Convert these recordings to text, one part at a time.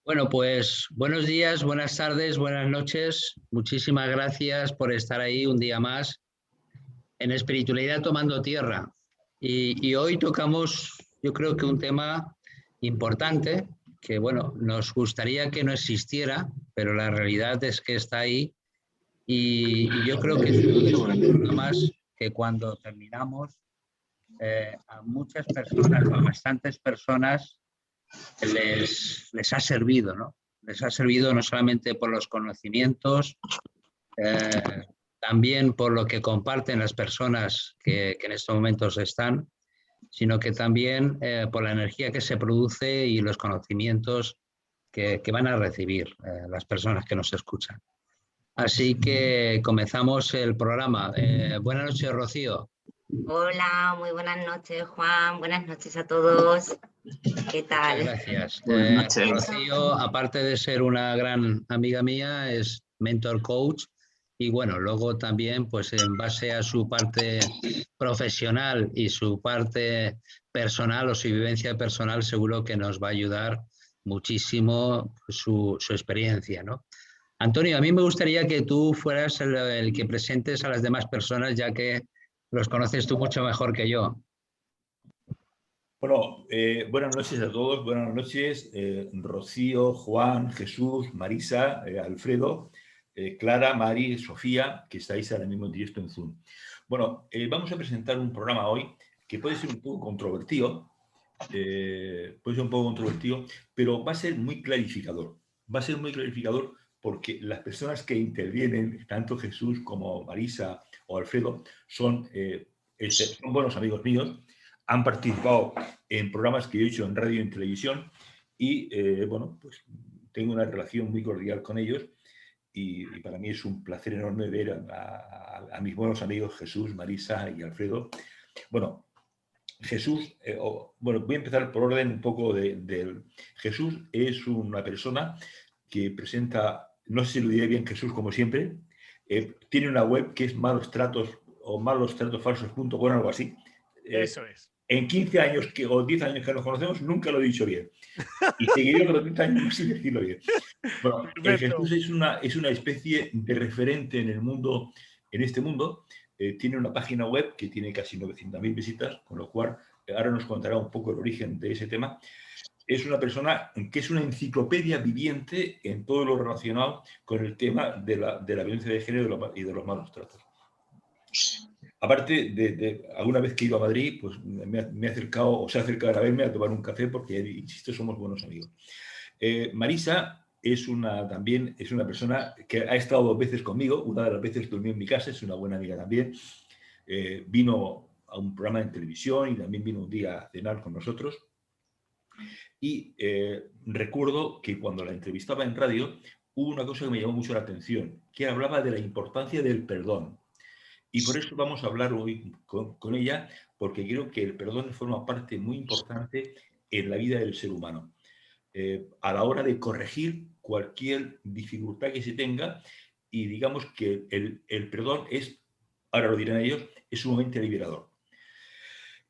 Bueno, pues buenos días, buenas tardes, buenas noches. Muchísimas gracias por estar ahí un día más en Espiritualidad Tomando Tierra. Y hoy tocamos, yo creo que un tema importante que, bueno, nos gustaría que no existiera, pero la realidad es que está ahí. Y yo creo que es uno de esos programas que cuando terminamos, a muchas personas, a bastantes personas, les ha servido, ¿no? Les ha servido no solamente por los conocimientos, eh, también por lo que comparten las personas que en estos momentos están, sino que también por la energía que se produce y los conocimientos que van a recibir las personas que nos escuchan. Así que comenzamos el programa. Buenas noches, Rocío. Hola, muy buenas noches, Juan. Buenas noches a todos. ¿Qué tal? Muchas gracias. Buenas noches. Rocío, aparte de ser una gran amiga mía, es mentor coach y bueno, luego también pues en base a su parte profesional y su parte personal o su vivencia personal seguro que nos va a ayudar muchísimo su experiencia, ¿no? Antonio, a mí me gustaría que tú fueras el que presentes a las demás personas ya que los conoces tú mucho mejor que yo. Bueno, buenas noches a todos, buenas noches, Rocío, Juan, Jesús, Marisa, Alfredo, Clara, Mari, Sofía, que estáis ahora mismo en directo en Zoom. Bueno, vamos a presentar un programa hoy que puede ser un poco controvertido, pero va a ser muy clarificador. Va a ser muy clarificador porque las personas que intervienen, tanto Jesús como Marisa o Alfredo, son buenos amigos míos, han participado en programas que yo he hecho en radio y en televisión y, bueno, pues tengo una relación muy cordial con ellos y para mí es un placer enorme ver a mis buenos amigos Jesús, Marisa y Alfredo. Bueno, Jesús, bueno, voy a empezar por orden un poco de Jesús es una persona que presenta, no sé si lo diré bien Jesús como siempre, tiene una web que es malostratos.falsos.com, algo así. Eso es. En 15 años o 10 años que nos conocemos, nunca lo he dicho bien. Y seguiré con los 30 años sin decirlo bien. Bueno, Jesús es una especie de referente en el mundo, en este mundo. Tiene una página web que tiene casi 900.000 visitas, con lo cual ahora nos contará un poco el origen de ese tema. Es una persona que es una enciclopedia viviente en todo lo relacionado con el tema de la violencia de género y de los malos tratos. Aparte de alguna vez que he ido a Madrid, pues me he acercado, o se ha acercado a verme a tomar un café porque, insisto, somos buenos amigos. Marisa también es una persona que ha estado 2 veces conmigo, una de las veces durmió en mi casa, es una buena amiga también. Vino a un programa de televisión y también vino un día a cenar con nosotros. Y recuerdo que cuando la entrevistaba en radio, hubo una cosa que me llamó mucho la atención, que hablaba de la importancia del perdón. Y por eso vamos a hablar hoy con ella, porque creo que el perdón forma parte muy importante en la vida del ser humano. A la hora de corregir cualquier dificultad que se tenga, y digamos que el perdón es, ahora lo dirán ellos, es sumamente liberador.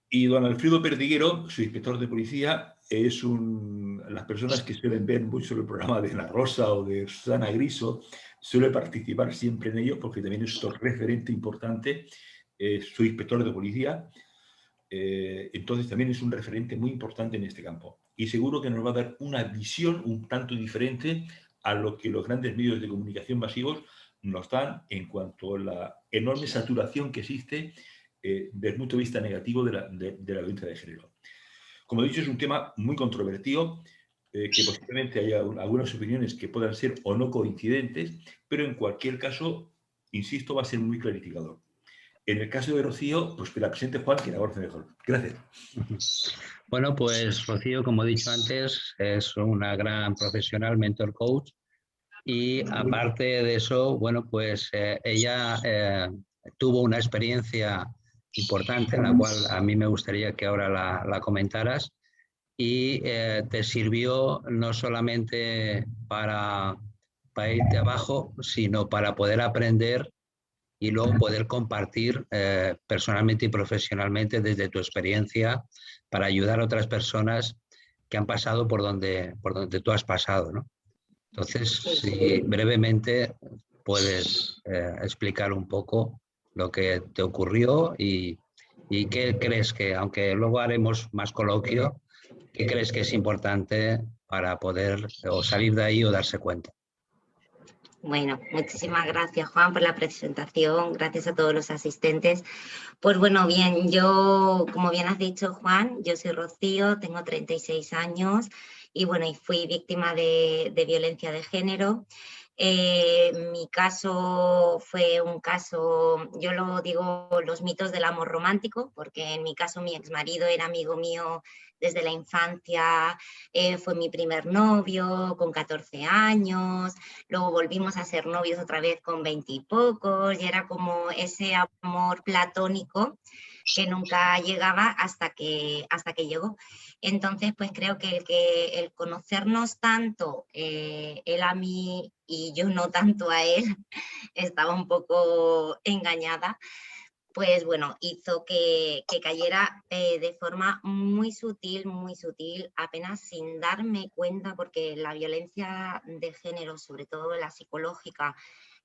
Y don Alfredo Perdiguero, su inspector de policía, es las personas que suelen ver mucho el programa de La Rosa o de Susana Griso, suele participar siempre en ello porque también es un referente importante, su inspector de policía, entonces también es un referente muy importante en este campo. Y seguro que nos va a dar una visión un tanto diferente a lo que los grandes medios de comunicación masivos nos dan en cuanto a la enorme saturación que existe desde el punto de vista negativo de la violencia de género. Como he dicho, es un tema muy controvertido, que posiblemente haya algunas opiniones que puedan ser o no coincidentes, pero en cualquier caso, insisto, va a ser muy clarificador. En el caso de Rocío, pues que la presente Juan, que la conoce mejor. Gracias. Bueno, pues Rocío, como he dicho antes, es una gran profesional, mentor coach, y aparte de eso, bueno, pues ella tuvo una experiencia importante, en la cual a mí me gustaría que ahora la comentaras, y te sirvió no solamente para irte abajo, sino para poder aprender y luego poder compartir personalmente y profesionalmente desde tu experiencia para ayudar a otras personas que han pasado por donde tú has pasado, ¿no? Entonces, Sí. si brevemente puedes explicar un poco lo que te ocurrió y qué crees que, aunque luego haremos más coloquio, qué crees que es importante para poder o salir de ahí o darse cuenta. Bueno, muchísimas gracias, Juan, por la presentación. Gracias a todos los asistentes. Pues bueno, bien, yo, como bien has dicho, Juan, yo soy Rocío, tengo 36 años y bueno, y fui víctima de violencia de género. Mi caso fue un caso, yo lo digo, los mitos del amor romántico, porque en mi caso mi exmarido era amigo mío desde la infancia, fue mi primer novio con 14 años, luego volvimos a ser novios otra vez con 20 y pocos, y era como ese amor platónico que nunca llegaba hasta que llegó. Entonces, pues creo que el conocernos tanto, él a mí y yo no tanto a él, estaba un poco engañada, pues bueno, hizo que cayera de forma muy sutil, apenas sin darme cuenta, porque la violencia de género, sobre todo la psicológica,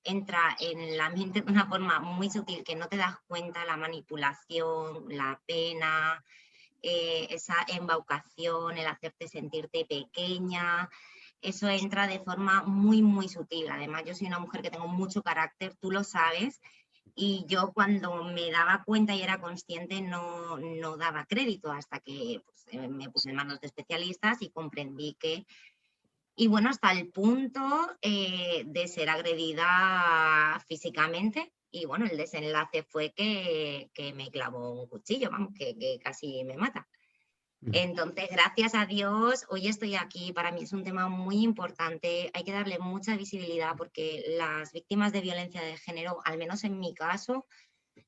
entra en la mente de una forma muy sutil que no te das cuenta, la manipulación, la pena, esa embaucación, el hacerte sentirte pequeña, eso entra de forma muy sutil. Además, yo soy una mujer que tengo mucho carácter, tú lo sabes, y yo cuando me daba cuenta y era consciente no daba crédito hasta que pues, me puse en manos de especialistas y comprendí que... Y bueno, hasta el punto de ser agredida físicamente. Y bueno, el desenlace fue que me clavó un cuchillo, vamos, que casi me mata. Entonces, gracias a Dios, hoy estoy aquí. Para mí es un tema muy importante. Hay que darle mucha visibilidad porque las víctimas de violencia de género, al menos en mi caso,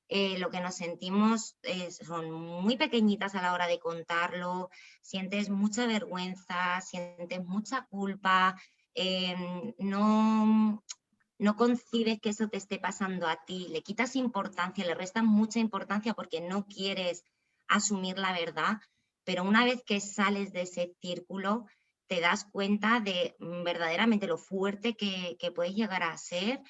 lo que nos sentimos son muy pequeñitas a la hora de contarlo, sientes mucha vergüenza, sientes mucha culpa, no concibes que eso te esté pasando a ti, le quitas importancia, le restas mucha importancia porque no quieres asumir la verdad, pero una vez que sales de ese círculo te das cuenta de verdaderamente lo fuerte que puedes llegar a ser.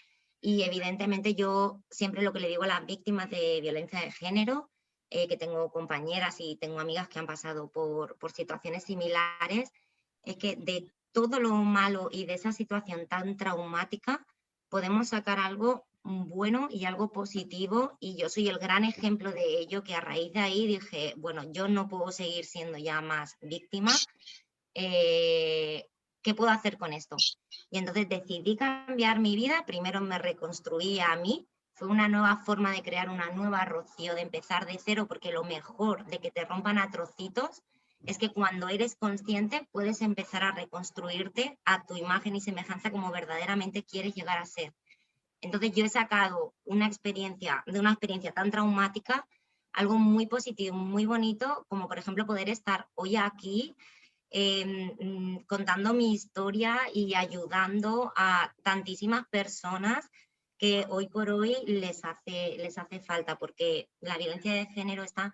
Y evidentemente yo siempre lo que le digo a las víctimas de violencia de género, que tengo compañeras y tengo amigas que han pasado por situaciones similares, es que de todo lo malo y de esa situación tan traumática podemos sacar algo bueno y algo positivo, y yo soy el gran ejemplo de ello, que a raíz de ahí dije, bueno, yo no puedo seguir siendo ya más víctima, ¿qué puedo hacer con esto? Y entonces decidí cambiar mi vida, primero me reconstruí a mí, fue una nueva forma de crear una nueva Rocío, de empezar de cero, porque lo mejor de que te rompan a trocitos es que cuando eres consciente puedes empezar a reconstruirte a tu imagen y semejanza como verdaderamente quieres llegar a ser. Entonces yo he sacado de una experiencia tan traumática algo muy positivo, muy bonito, como por ejemplo poder estar hoy aquí contando mi historia y ayudando a tantísimas personas que hoy por hoy les hace falta, porque la violencia de género está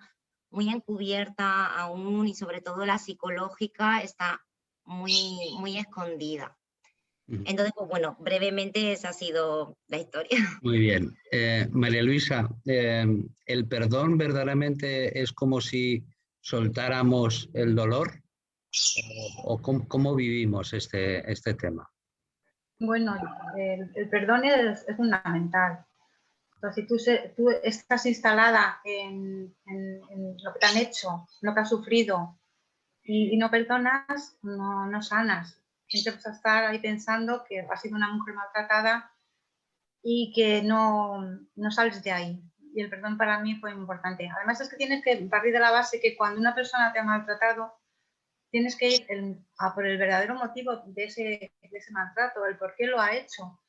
muy encubierta aún, y sobre todo la psicológica está muy escondida. Entonces, pues bueno, brevemente esa ha sido la historia. Muy bien. María Luisa, ¿el perdón verdaderamente es como si soltáramos el dolor? ¿O cómo vivimos este tema? Bueno, el perdón es fundamental. Entonces, si tú estás instalada en lo que te han hecho, lo que has sufrido, y no perdonas, no sanas. Siempre vas a estar ahí pensando que has sido una mujer maltratada y que no sales de ahí. Y el perdón para mí fue importante. Además es que tienes que partir de la base que cuando una persona te ha maltratado, tienes que ir a por el verdadero motivo de ese maltrato, el por qué lo ha hecho.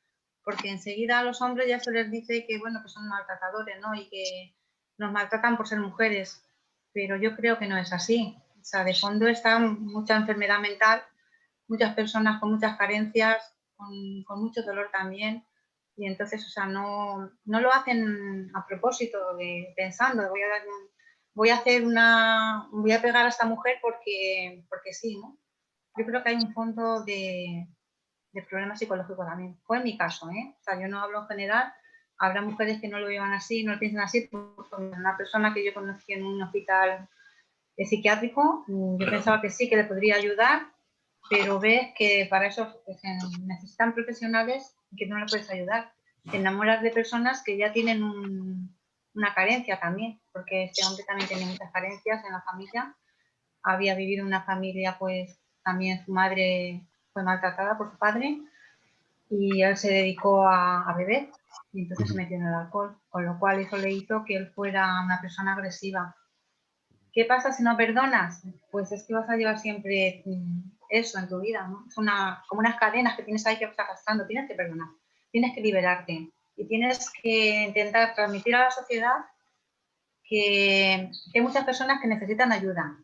Porque enseguida a los hombres ya se les dice que, bueno, que son maltratadores, ¿no? Y que nos maltratan por ser mujeres. Pero yo creo que no es así. O sea, de fondo está mucha enfermedad mental, muchas personas con muchas carencias, con mucho dolor también. Y entonces, o sea, no lo hacen a propósito, pensando, voy a voy a pegar a esta mujer porque sí, ¿no? Yo creo que hay un fondo de problemas psicológicos también. Fue en mi caso, ¿eh? O sea, yo no hablo en general, habrá mujeres que no lo llevan así, no lo piensan así. Una persona que yo conocí en un hospital psiquiátrico, yo pensaba que sí, que le podría ayudar, pero ves que para eso se necesitan profesionales y que no le puedes ayudar. Te enamoras de personas que ya tienen una carencia también, porque este hombre también tenía muchas carencias en la familia. Había vivido en una familia, pues también su madre fue maltratada por su padre y él se dedicó a beber y entonces se metió en el alcohol, con lo cual eso le hizo que él fuera una persona agresiva. ¿Qué pasa si no perdonas? Pues es que vas a llevar siempre eso en tu vida, ¿no? Es como unas cadenas que tienes ahí que vas arrastrando. Tienes que perdonar, tienes que liberarte y tienes que intentar transmitir a la sociedad que hay muchas personas que necesitan ayuda.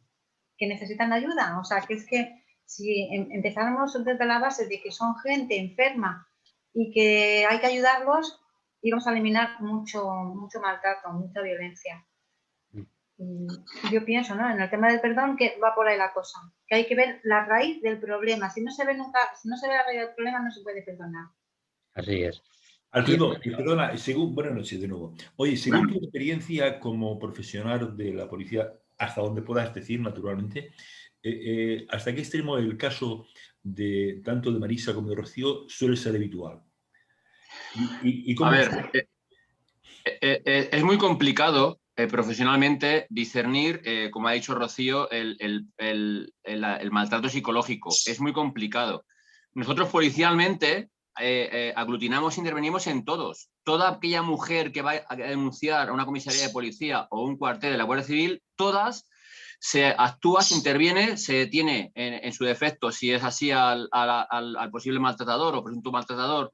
O sea, que es que si empezáramos desde la base de que son gente enferma y que hay que ayudarlos, íbamos a eliminar mucho maltrato, mucha violencia. Yo pienso, ¿no? En el tema del perdón, que va por ahí la cosa, que hay que ver la raíz del problema. Si no se ve la raíz del problema, no se puede perdonar. Así es. Alfredo, perdona, buenas noches de nuevo. Oye, según tu experiencia como profesional de la policía, hasta donde puedas decir, naturalmente, ¿hasta qué extremo el caso de tanto de Marisa como de Rocío suele ser habitual? ¿Y cómo? A ver, es muy complicado profesionalmente discernir, como ha dicho Rocío, el maltrato psicológico. Es muy complicado. Nosotros policialmente aglutinamos e intervenimos en todos. Toda aquella mujer que va a denunciar a una comisaría de policía o un cuartel de la Guardia Civil, todas se actúa, se interviene, se detiene en su defecto, si es así, al posible maltratador o presunto maltratador,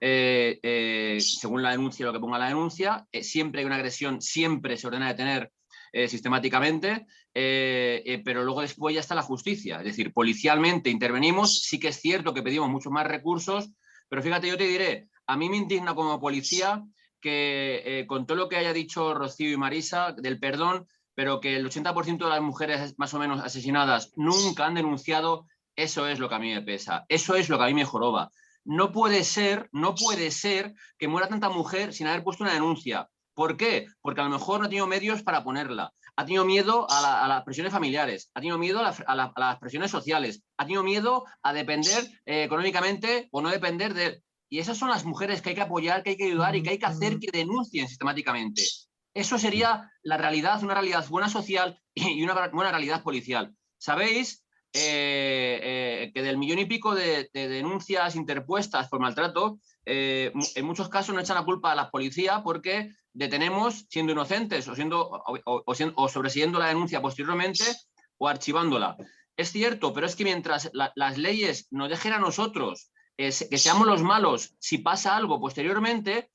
según la denuncia, lo que ponga la denuncia. Siempre hay una agresión, siempre se ordena detener sistemáticamente, pero luego después ya está la justicia. Es decir, policialmente intervenimos, sí que es cierto que pedimos muchos más recursos, pero fíjate, yo te diré, a mí me indigna como policía que con todo lo que haya dicho Rocío y Marisa del perdón, pero que el 80% de las mujeres más o menos asesinadas nunca han denunciado. Eso es lo que a mí me pesa, eso es lo que a mí me joroba. No puede ser que muera tanta mujer sin haber puesto una denuncia. ¿Por qué? Porque a lo mejor no ha tenido medios para ponerla. Ha tenido miedo a las presiones familiares, ha tenido miedo a las presiones sociales, ha tenido miedo a depender económicamente o no depender de... Y esas son las mujeres que hay que apoyar, que hay que ayudar y que hay que hacer que denuncien sistemáticamente. Eso sería la realidad, una realidad buena social y una buena realidad policial. ¿Sabéis? Que del 1,5 millones de denuncias interpuestas por maltrato, en muchos casos no echan la culpa a la policía porque detenemos siendo inocentes o sobreseyendo la denuncia posteriormente o archivándola. Es cierto, pero es que mientras las leyes nos dejen a nosotros que seamos los malos si pasa algo posteriormente,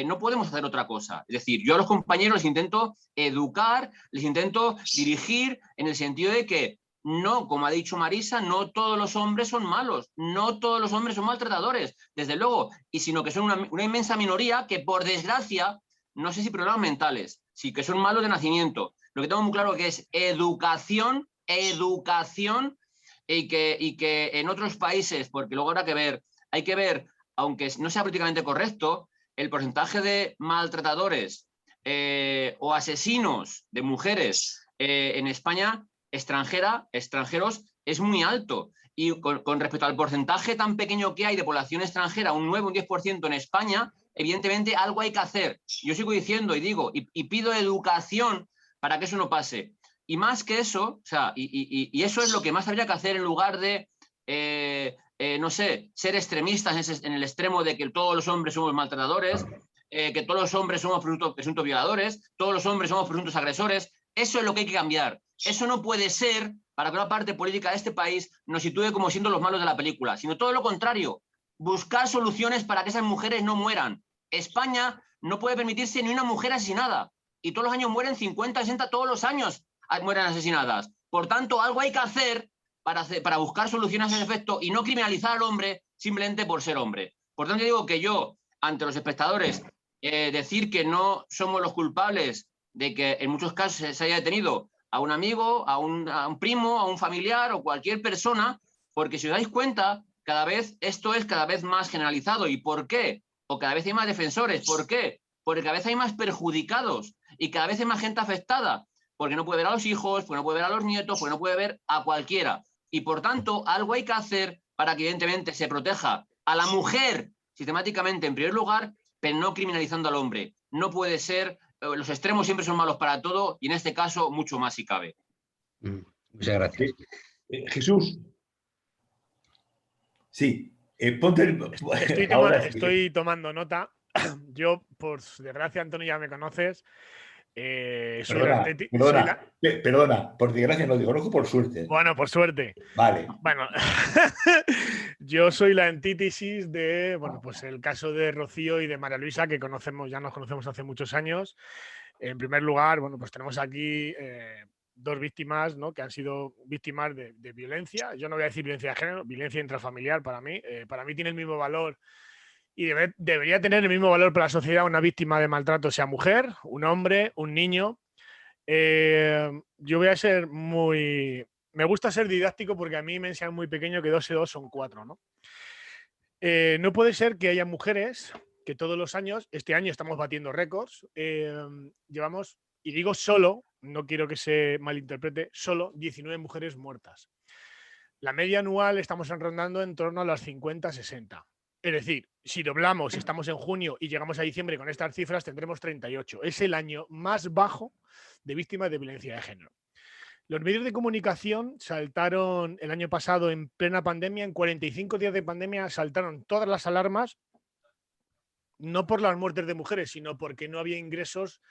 no podemos hacer otra cosa. Es decir, yo a los compañeros les intento educar, les intento dirigir en el sentido de que no, como ha dicho Marisa, no todos los hombres son malos, no todos los hombres son maltratadores, desde luego, y sino que son una inmensa minoría que, por desgracia, no sé si problemas mentales, sí que son malos de nacimiento. Lo que tengo muy claro que es educación, y que en otros países, porque luego hay que ver, aunque no sea políticamente correcto, el porcentaje de maltratadores o asesinos de mujeres en España extranjeros, es muy alto. Y con respecto al porcentaje tan pequeño que hay de población extranjera, un 9, un 10% en España, evidentemente algo hay que hacer. Yo sigo diciendo y digo, y pido educación para que eso no pase. Y más que eso, o sea, y eso es lo que más habría que hacer en lugar de, no sé, ser extremistas en el extremo de que todos los hombres somos maltratadores, que todos los hombres somos presuntos violadores, todos los hombres somos presuntos agresores. Eso es lo que hay que cambiar. Eso no puede ser para que una parte política de este país nos sitúe como siendo los malos de la película, sino todo lo contrario, buscar soluciones para que esas mujeres no mueran. España no puede permitirse ni una mujer asesinada, y todos los años mueren 50, 60, todos los años mueren asesinadas. Por tanto, algo hay que hacer para buscar soluciones a ese efecto y no criminalizar al hombre simplemente por ser hombre. Por tanto, digo que yo, ante los espectadores, decir que no somos los culpables de que en muchos casos se haya detenido a un amigo, a un primo, a un familiar o cualquier persona, porque si os dais cuenta, esto es cada vez más generalizado. ¿Y por qué? O cada vez hay más defensores. ¿Por qué? Porque cada vez hay más perjudicados y cada vez hay más gente afectada, porque no puede ver a los hijos, porque no puede ver a los nietos, porque no puede ver a cualquiera. Y por tanto, algo hay que hacer para que evidentemente se proteja a la mujer sistemáticamente en primer lugar, pero no criminalizando al hombre. No puede ser, los extremos siempre son malos para todo y en este caso mucho más si cabe. Muchas gracias. Jesús. Sí, ponte el... Estoy tomando nota. Yo, por desgracia, Antonio, ya me conoces. Perdona, por desgracia no digo, no por suerte. Bueno, por suerte. Vale. Bueno, yo soy la antítesis de, bueno, pues el caso de Rocío y de María Luisa, que ya nos conocemos hace muchos años. En primer lugar, bueno, pues tenemos aquí dos víctimas, ¿no?, que han sido víctimas de violencia. Yo no voy a decir violencia de género, violencia intrafamiliar para mí. Para mí tiene el mismo valor y debería tener el mismo valor para la sociedad una víctima de maltrato, sea mujer, un hombre, un niño. Yo voy a ser me gusta ser didáctico porque a mí me enseñan muy pequeño que 2 y 2 son 4, ¿no? No puede ser que haya mujeres que todos los años, este año estamos batiendo récords, llevamos, y digo solo, no quiero que se malinterprete, solo 19 mujeres muertas. La media anual estamos rondando en torno a las 50-60. Es decir, si doblamos, si estamos en junio y llegamos a diciembre con estas cifras, tendremos 38. Es el año más bajo de víctimas de violencia de género. Los medios de comunicación saltaron el año pasado en plena pandemia, en 45 días de pandemia saltaron todas las alarmas, no por las muertes de mujeres, sino porque no había ingresos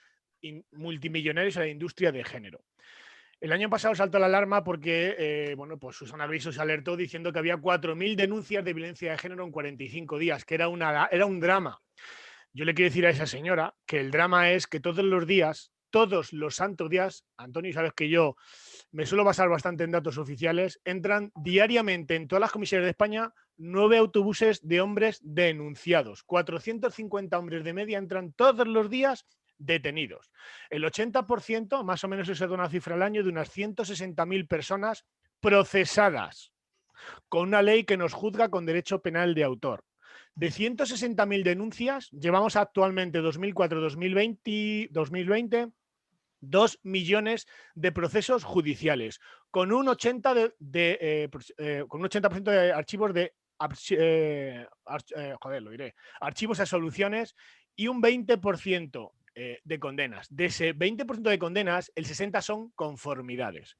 multimillonarios a la industria de género. El año pasado saltó la alarma porque bueno, pues Susana Griso se alertó diciendo que había 4.000 denuncias de violencia de género en 45 días, que era un drama. Yo le quiero decir a esa señora que el drama es que todos los días, todos los santos días, Antonio, sabes que yo me suelo basar bastante en datos oficiales, entran diariamente en todas las comisarías de España 9 autobuses de hombres denunciados. 450 hombres de media entran todos los días detenidos. El 80%, más o menos, eso es una cifra al año, de unas 160.000 personas procesadas con una ley que nos juzga con derecho penal de autor. De 160.000 denuncias, llevamos actualmente 2004-2020 2 millones de procesos judiciales, con un 80% de archivos archivos a soluciones y un 20% de condenas. De ese 20% de condenas, el 60% son conformidades.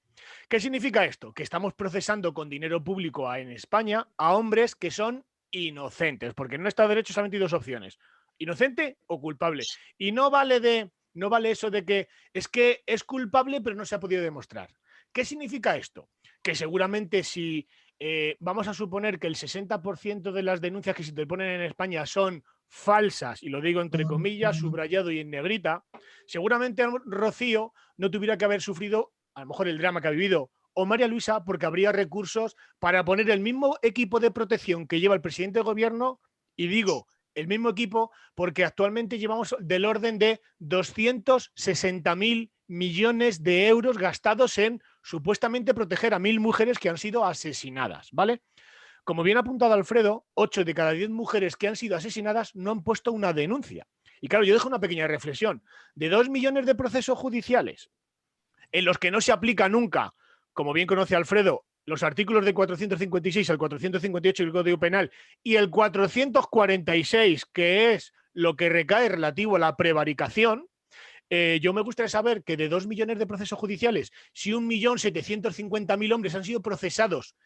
¿Qué significa esto? Que estamos procesando con dinero público en España a hombres que son inocentes, porque en un Estado de Derecho solamente hay 2 opciones: inocente o culpable. Y no vale eso de que es culpable pero no se ha podido demostrar. ¿Qué significa esto? Que seguramente si vamos a suponer que el 60% de las denuncias que se te ponen en España son falsas, y lo digo entre comillas, subrayado y en negrita, seguramente Rocío no tuviera que haber sufrido a lo mejor el drama que ha vivido, o María Luisa, porque habría recursos para poner el mismo equipo de protección que lleva el presidente del gobierno, y digo el mismo equipo porque actualmente llevamos del orden de 260.000 millones de euros gastados en supuestamente proteger a 1.000 mujeres que han sido asesinadas, ¿vale? Como bien ha apuntado Alfredo, 8 de cada 10 mujeres que han sido asesinadas no han puesto una denuncia. Y claro, yo dejo una pequeña reflexión. De 2 millones de procesos judiciales en los que no se aplica nunca, como bien conoce Alfredo, los artículos de 456 al 458 del Código Penal y el 446, que es lo que recae relativo a la prevaricación, yo me gustaría saber que de 2 millones de procesos judiciales, si 1.750.000 hombres han sido procesados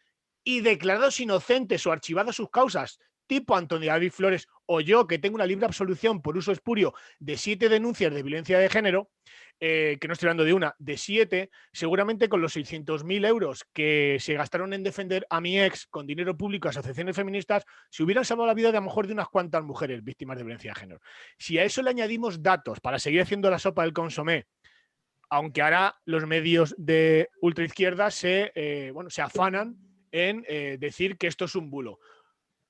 y declarados inocentes o archivadas sus causas, tipo Antonio David Flores o yo, que tengo una libre absolución por uso espurio de 7 denuncias de violencia de género, que no estoy hablando de una, de 7, seguramente con los 600.000 euros que se gastaron en defender a mi ex con dinero público a asociaciones feministas, se hubieran salvado la vida de a lo mejor de unas cuantas mujeres víctimas de violencia de género. Si a eso le añadimos datos para seguir haciendo la sopa del consomé, aunque ahora los medios de ultraizquierda se afanan en decir que esto es un bulo.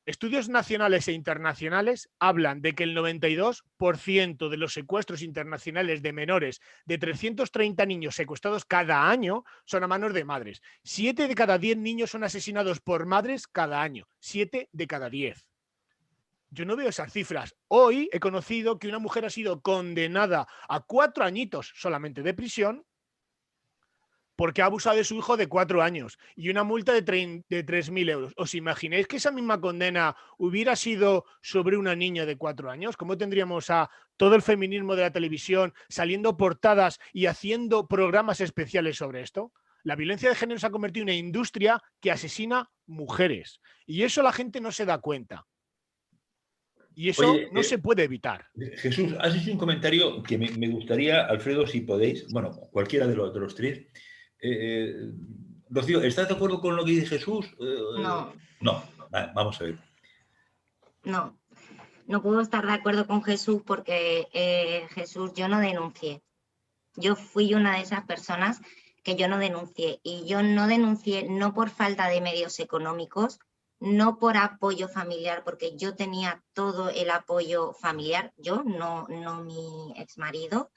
Estudios nacionales e internacionales hablan de que el 92% de los secuestros internacionales de menores, de 330 niños secuestrados cada año, son a manos de madres. 7 de cada 10 niños son asesinados por madres cada año. 7 de cada 10. Yo no veo esas cifras. Hoy he conocido que una mujer ha sido condenada a 4 añitos solamente de prisión porque ha abusado de su hijo de 4 años y una multa de 3.000 euros. ¿Os imagináis que esa misma condena hubiera sido sobre una niña de 4 años? ¿Cómo tendríamos a todo el feminismo de la televisión saliendo portadas y haciendo programas especiales sobre esto? La violencia de género se ha convertido en una industria que asesina mujeres y eso la gente no se da cuenta. Y eso no se puede evitar. Jesús, has hecho un comentario que me gustaría, Alfredo, si podéis, bueno, cualquiera de los tres. Rocío, ¿estás de acuerdo con lo que dice Jesús? No. No, vale, vamos a ver. No puedo estar de acuerdo con Jesús porque Jesús, yo no denuncié. Yo fui una de esas personas que yo no denuncié. Y yo no denuncié no por falta de medios económicos, no por apoyo familiar, porque yo tenía todo el apoyo familiar, yo, no mi exmarido.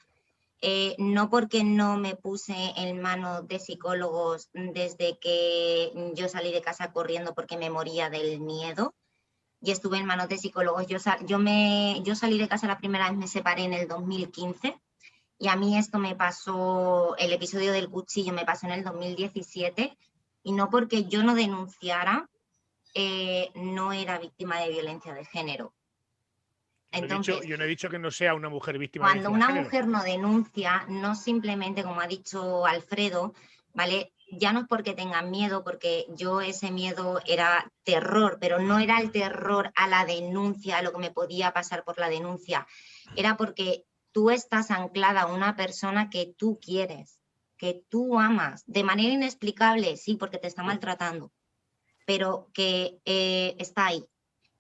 No porque no me puse en manos de psicólogos desde que yo salí de casa corriendo porque me moría del miedo y estuve en manos de psicólogos. Yo salí de casa la primera vez, me separé en el 2015 y a mí esto me pasó, el episodio del cuchillo me pasó en el 2017 y no porque yo no denunciara, no era víctima de violencia de género. Entonces, yo no he dicho que no sea una mujer víctima cuando de violencia de una género. mujer no denuncia, no simplemente, como ha dicho Alfredo, ¿vale? Ya no es porque tengan miedo, porque yo ese miedo era terror, pero no era el terror a la denuncia, a lo que me podía pasar por la denuncia. Era porque tú estás anclada a una persona que tú quieres, que tú amas, de manera inexplicable, sí, porque te está maltratando, pero que está ahí.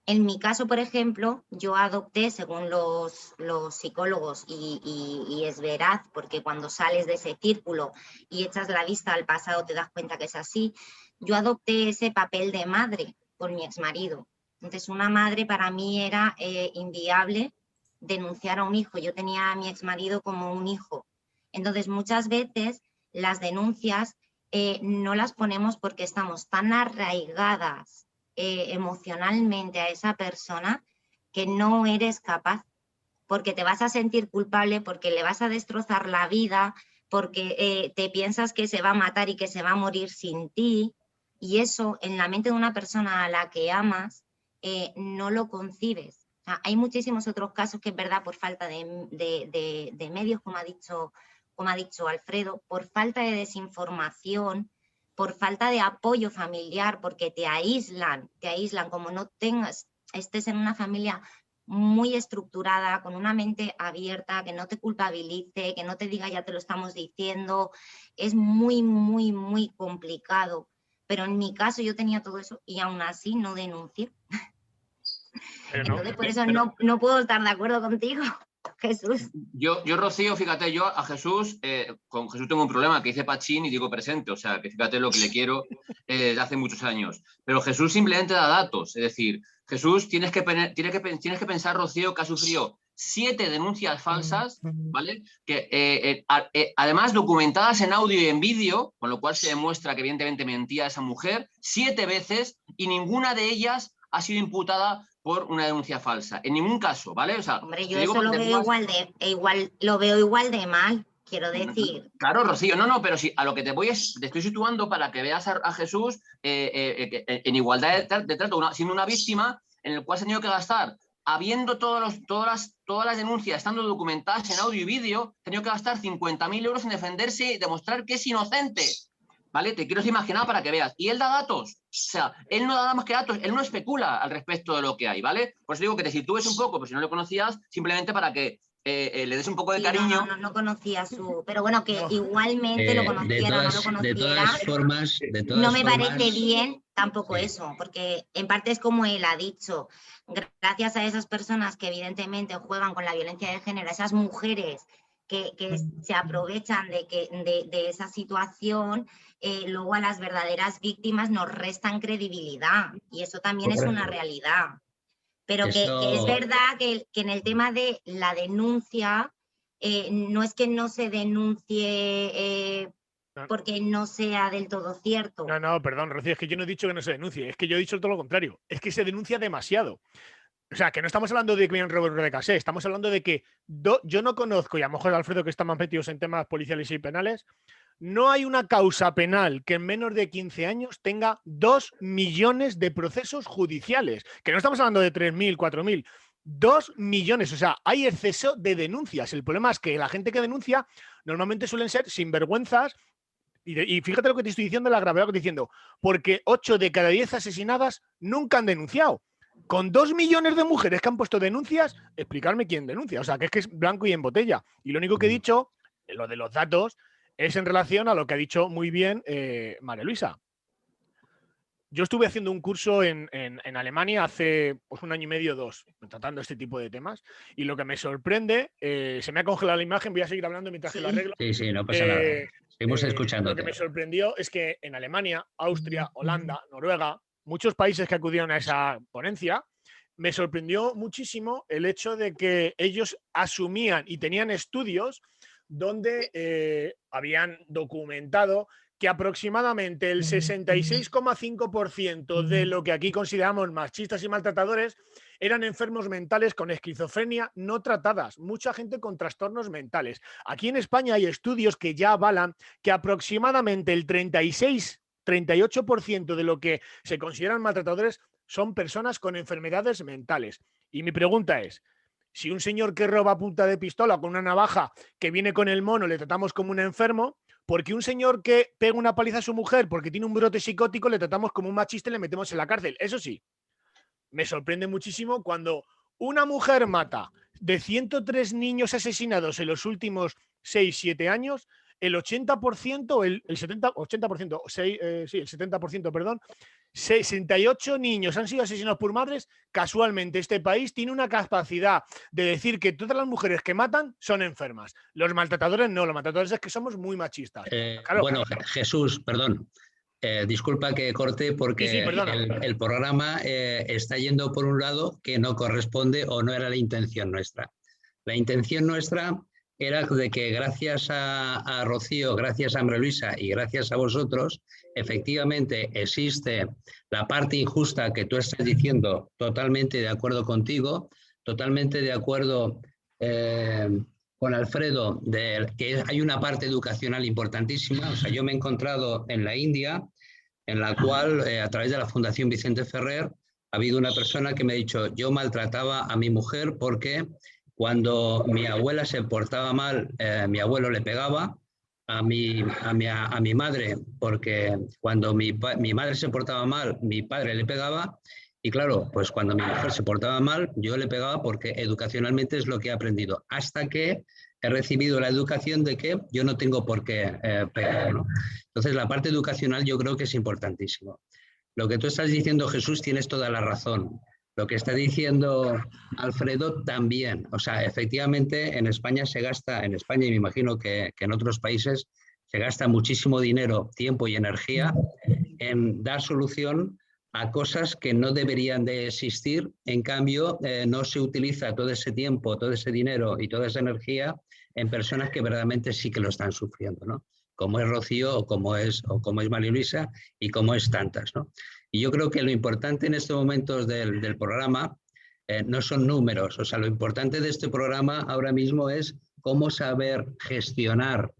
En mi caso, por ejemplo, yo adopté, según los psicólogos, y es veraz, porque cuando sales de ese círculo y echas la vista al pasado te das cuenta que es así, yo adopté ese papel de madre con mi exmarido. Entonces, una madre para mí era inviable denunciar a un hijo. Yo tenía a mi exmarido como un hijo. Entonces, muchas veces las denuncias no las ponemos porque estamos tan arraigadas emocionalmente a esa persona que no eres capaz, porque te vas a sentir culpable, porque le vas a destrozar la vida, porque te piensas que se va a matar y que se va a morir sin ti, y eso en la mente de una persona a la que amas no lo concibes. O sea, hay muchísimos otros casos que es verdad por falta de medios, como ha dicho Alfredo, por falta de desinformación, por falta de apoyo familiar, porque te aíslan, como no estés en una familia muy estructurada, con una mente abierta, que no te culpabilice, que no te diga ya te lo estamos diciendo, es muy, muy, muy complicado. Pero en mi caso yo tenía todo eso y aún así no denuncié. Entonces por eso no puedo estar de acuerdo contigo. Jesús. Yo, Rocío, fíjate, yo a Jesús, con Jesús tengo un problema, que dice Pachín y digo presente, o sea, que fíjate lo que le quiero desde hace muchos años. Pero Jesús simplemente da datos, es decir, Jesús, tienes que pensar, Rocío, que ha sufrido 7 denuncias falsas, ¿vale? Que además documentadas en audio y en vídeo, con lo cual se demuestra que evidentemente mentía esa mujer, 7 veces y ninguna de ellas ha sido imputada por una denuncia falsa. En ningún caso, ¿vale? O sea, hombre, yo eso lo veo lo veo igual de mal, quiero decir. Claro, Rocío, no, pero sí, a lo que te estoy situando para que veas a Jesús en igualdad de trato, siendo una víctima en el cual se ha tenido que gastar, habiendo todas las denuncias estando documentadas en audio y vídeo, ha tenido que gastar 50.000 euros en defenderse y demostrar que es inocente. ¿Vale? Te quiero imaginar para que veas. Y él da datos. O sea, él no da nada más que datos. Él no especula al respecto de lo que hay, ¿vale? Por eso digo que te sitúes un poco, pues si no lo conocías, simplemente para que le des un poco de cariño. No conocía su... Pero bueno, que igualmente lo conociera o no lo conociera. De todas formas, no me parece bien tampoco eso, porque en parte es como él ha dicho. Gracias a esas personas que evidentemente juegan con la violencia de género, esas mujeres que se aprovechan de esa situación, luego a las verdaderas víctimas nos restan credibilidad, y eso también es una realidad. Pero que es verdad que en el tema de la denuncia, no es que no se denuncie porque no sea del todo cierto. No, perdón, Rocío, es que yo no he dicho que no se denuncie, es que yo he dicho todo lo contrario, es que se denuncia demasiado. O sea, que no estamos hablando de que viene Robert de Casé, estamos hablando de que yo no conozco, y a lo mejor Alfredo, que está más metidos en temas policiales y penales, no hay una causa penal que en menos de 15 años tenga 2 millones de procesos judiciales. Que no estamos hablando de 3.000, 4.000, 2 millones. O sea, hay exceso de denuncias. El problema es que la gente que denuncia normalmente suelen ser sinvergüenzas. Y fíjate lo que te estoy diciendo, la gravedad que te estoy diciendo, porque 8 de cada 10 asesinadas nunca han denunciado. Con 2 millones de mujeres que han puesto denuncias, explicarme quién denuncia. O sea, que es blanco y en botella. Y lo único que he dicho, lo de los datos, es en relación a lo que ha dicho muy bien María Luisa. Yo estuve haciendo un curso en Alemania hace pues, 1 año y medio, 2, tratando este tipo de temas, y lo que me sorprende, se me ha congelado la imagen, voy a seguir hablando mientras que lo arreglo. Sí, no pasa nada. Seguimos escuchándote. Lo que me sorprendió es que en Alemania, Austria, Holanda, Noruega, muchos países que acudieron a esa ponencia, me sorprendió muchísimo el hecho de que ellos asumían y tenían estudios donde habían documentado que aproximadamente el 66,5% de lo que aquí consideramos machistas y maltratadores eran enfermos mentales con esquizofrenia no tratadas, mucha gente con trastornos mentales. Aquí en España hay estudios que ya avalan que aproximadamente el 38% de lo que se consideran maltratadores son personas con enfermedades mentales. Y mi pregunta es, si un señor que roba a punta de pistola con una navaja que viene con el mono le tratamos como un enfermo, porque un señor que pega una paliza a su mujer porque tiene un brote psicótico le tratamos como un machista y le metemos en la cárcel? Eso sí, me sorprende muchísimo cuando una mujer mata de 103 niños asesinados en los últimos 6-7 años, el 80%, el 70%, el 70%, perdón, 68 niños han sido asesinados por madres. Casualmente, este país tiene una capacidad de decir que todas las mujeres que matan son enfermas. Los maltratadores no, los maltratadores es que somos muy machistas. Claro. Bueno, Jesús, perdón. Disculpa que corte porque sí, el programa está yendo por un lado que no corresponde o no era la intención nuestra. La intención nuestra era de que gracias a Rocío, gracias a María Luisa y gracias a vosotros, efectivamente existe la parte injusta que tú estás diciendo, totalmente de acuerdo contigo, totalmente de acuerdo con Alfredo, de que hay una parte educacional importantísima. O sea, yo me he encontrado en la India, en la cual a través de la Fundación Vicente Ferrer ha habido una persona que me ha dicho, yo maltrataba a mi mujer porque cuando mi abuela se portaba mal, mi abuelo le pegaba, a mi madre, porque cuando mi madre se portaba mal, mi padre le pegaba, y claro, pues cuando mi mujer se portaba mal, yo le pegaba porque educacionalmente es lo que he aprendido, hasta que he recibido la educación de que yo no tengo por qué pegar, ¿no? Entonces la parte educacional yo creo que es importantísimo. Lo que tú estás diciendo, Jesús, tienes toda la razón. Lo que está diciendo Alfredo también. O sea, efectivamente en España se gasta, en España y me imagino que en otros países, se gasta muchísimo dinero, tiempo y energía en dar solución a cosas que no deberían de existir. En cambio, no se utiliza todo ese tiempo, todo ese dinero y toda esa energía en personas que verdaderamente sí que lo están sufriendo, ¿no? Como es Rocío o como es María Luisa y como es tantas, ¿no? Y yo creo que lo importante en estos momentos del programa no son números. O sea, lo importante de este programa ahora mismo es cómo saber gestionar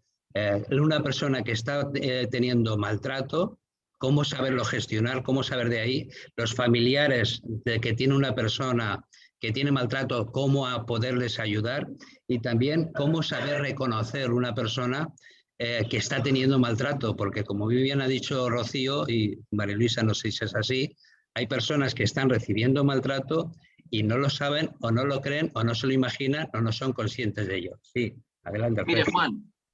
una persona que está teniendo maltrato, cómo saberlo gestionar, cómo saber de ahí los familiares de que tiene una persona que tiene maltrato, cómo a poderles ayudar, y también cómo saber reconocer una persona que está teniendo maltrato, porque como muy bien ha dicho Rocío y María Luisa, no sé si es así, hay personas que están recibiendo maltrato y no lo saben o no lo creen o no se lo imaginan o no son conscientes de ello. Sí, adelante.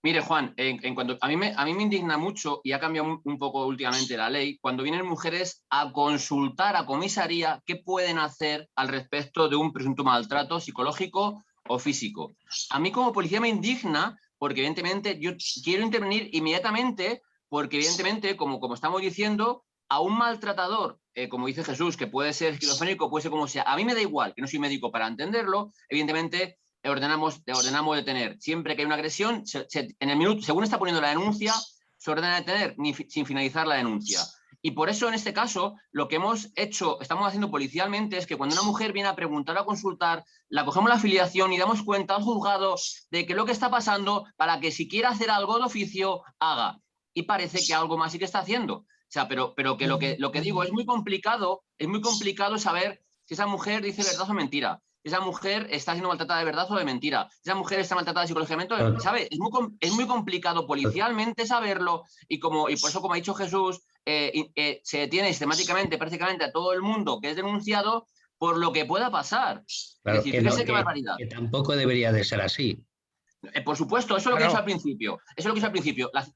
Mire Juan, en cuanto a mí me indigna mucho, y ha cambiado un poco últimamente la ley, cuando vienen mujeres a consultar a comisaría qué pueden hacer al respecto de un presunto maltrato psicológico o físico. A mí como policía me indigna porque evidentemente yo quiero intervenir inmediatamente porque evidentemente, como estamos diciendo, a un maltratador, como dice Jesús, que puede ser esquizofrénico, puede ser como sea, a mí me da igual, que no soy médico para entenderlo, evidentemente ordenamos detener. Siempre que hay una agresión, en el minuto, según está poniendo la denuncia, se ordena detener sin finalizar la denuncia. Y por eso, en este caso, lo que estamos haciendo policialmente es que cuando una mujer viene a preguntar o a consultar, la cogemos la afiliación y damos cuenta al juzgado de que lo que está pasando para que si quiere hacer algo de oficio, haga. Y parece que algo más sí que está haciendo. O sea, pero que lo que digo es muy complicado saber si esa mujer dice verdad o mentira. Si esa mujer está siendo maltratada de verdad o de mentira. Si esa mujer está maltratada psicológicamente, ¿sabe? Es muy complicado policialmente saberlo y por eso, como ha dicho Jesús, se detiene sistemáticamente, prácticamente a todo el mundo que es denunciado por lo que pueda pasar. Claro, es decir, fíjese qué barbaridad. Que tampoco debería de ser así. Por supuesto, eso es lo que hizo al principio.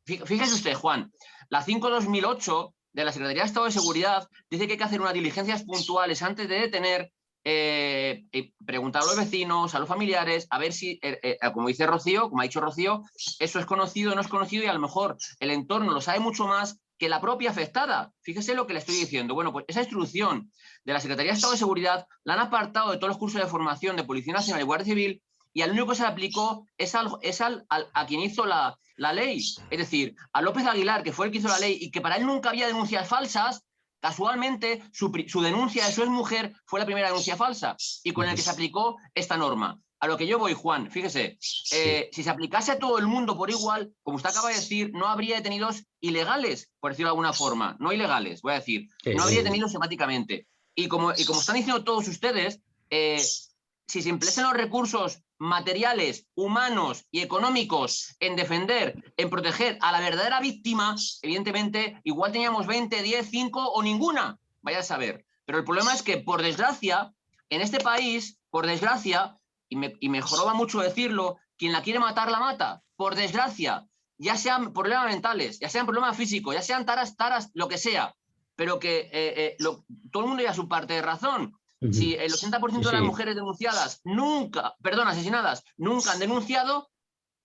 Fíjese usted, Juan, la 5/2008 de la Secretaría de Estado de Seguridad dice que hay que hacer unas diligencias puntuales antes de detener, preguntar a los vecinos, a los familiares, a ver si, como dice Rocío, como ha dicho Rocío, eso es conocido o no es conocido y a lo mejor el entorno lo sabe mucho más que la propia afectada. Fíjese lo que le estoy diciendo. Bueno, pues esa instrucción de la Secretaría de Estado de Seguridad la han apartado de todos los cursos de formación de Policía Nacional y Guardia Civil y al único que se le aplicó es a quien hizo la ley. Es decir, a López Aguilar, que fue el que hizo la ley y que para él nunca había denuncias falsas, casualmente su denuncia de su exmujer fue la primera denuncia falsa y con el que se aplicó esta norma. A lo que yo voy, Juan, fíjese, si se aplicase a todo el mundo por igual, como usted acaba de decir, no habría detenidos ilegales, por decirlo de alguna forma, no ilegales, voy a decir, no habría detenidos sistemáticamente. Y como están diciendo todos ustedes, si se emplean los recursos materiales, humanos y económicos en defender, en proteger a la verdadera víctima, evidentemente, igual teníamos 20, 10, 5 o ninguna, vaya a saber. Pero el problema es que, por desgracia, en este país, por desgracia, y me joroba mucho decirlo, quien la quiere matar la mata, por desgracia, ya sean problemas mentales, ya sean problemas físicos, ya sean taras, lo que sea, pero que todo el mundo ya su parte de razón. Si el 80% de las mujeres denunciadas asesinadas, nunca han denunciado,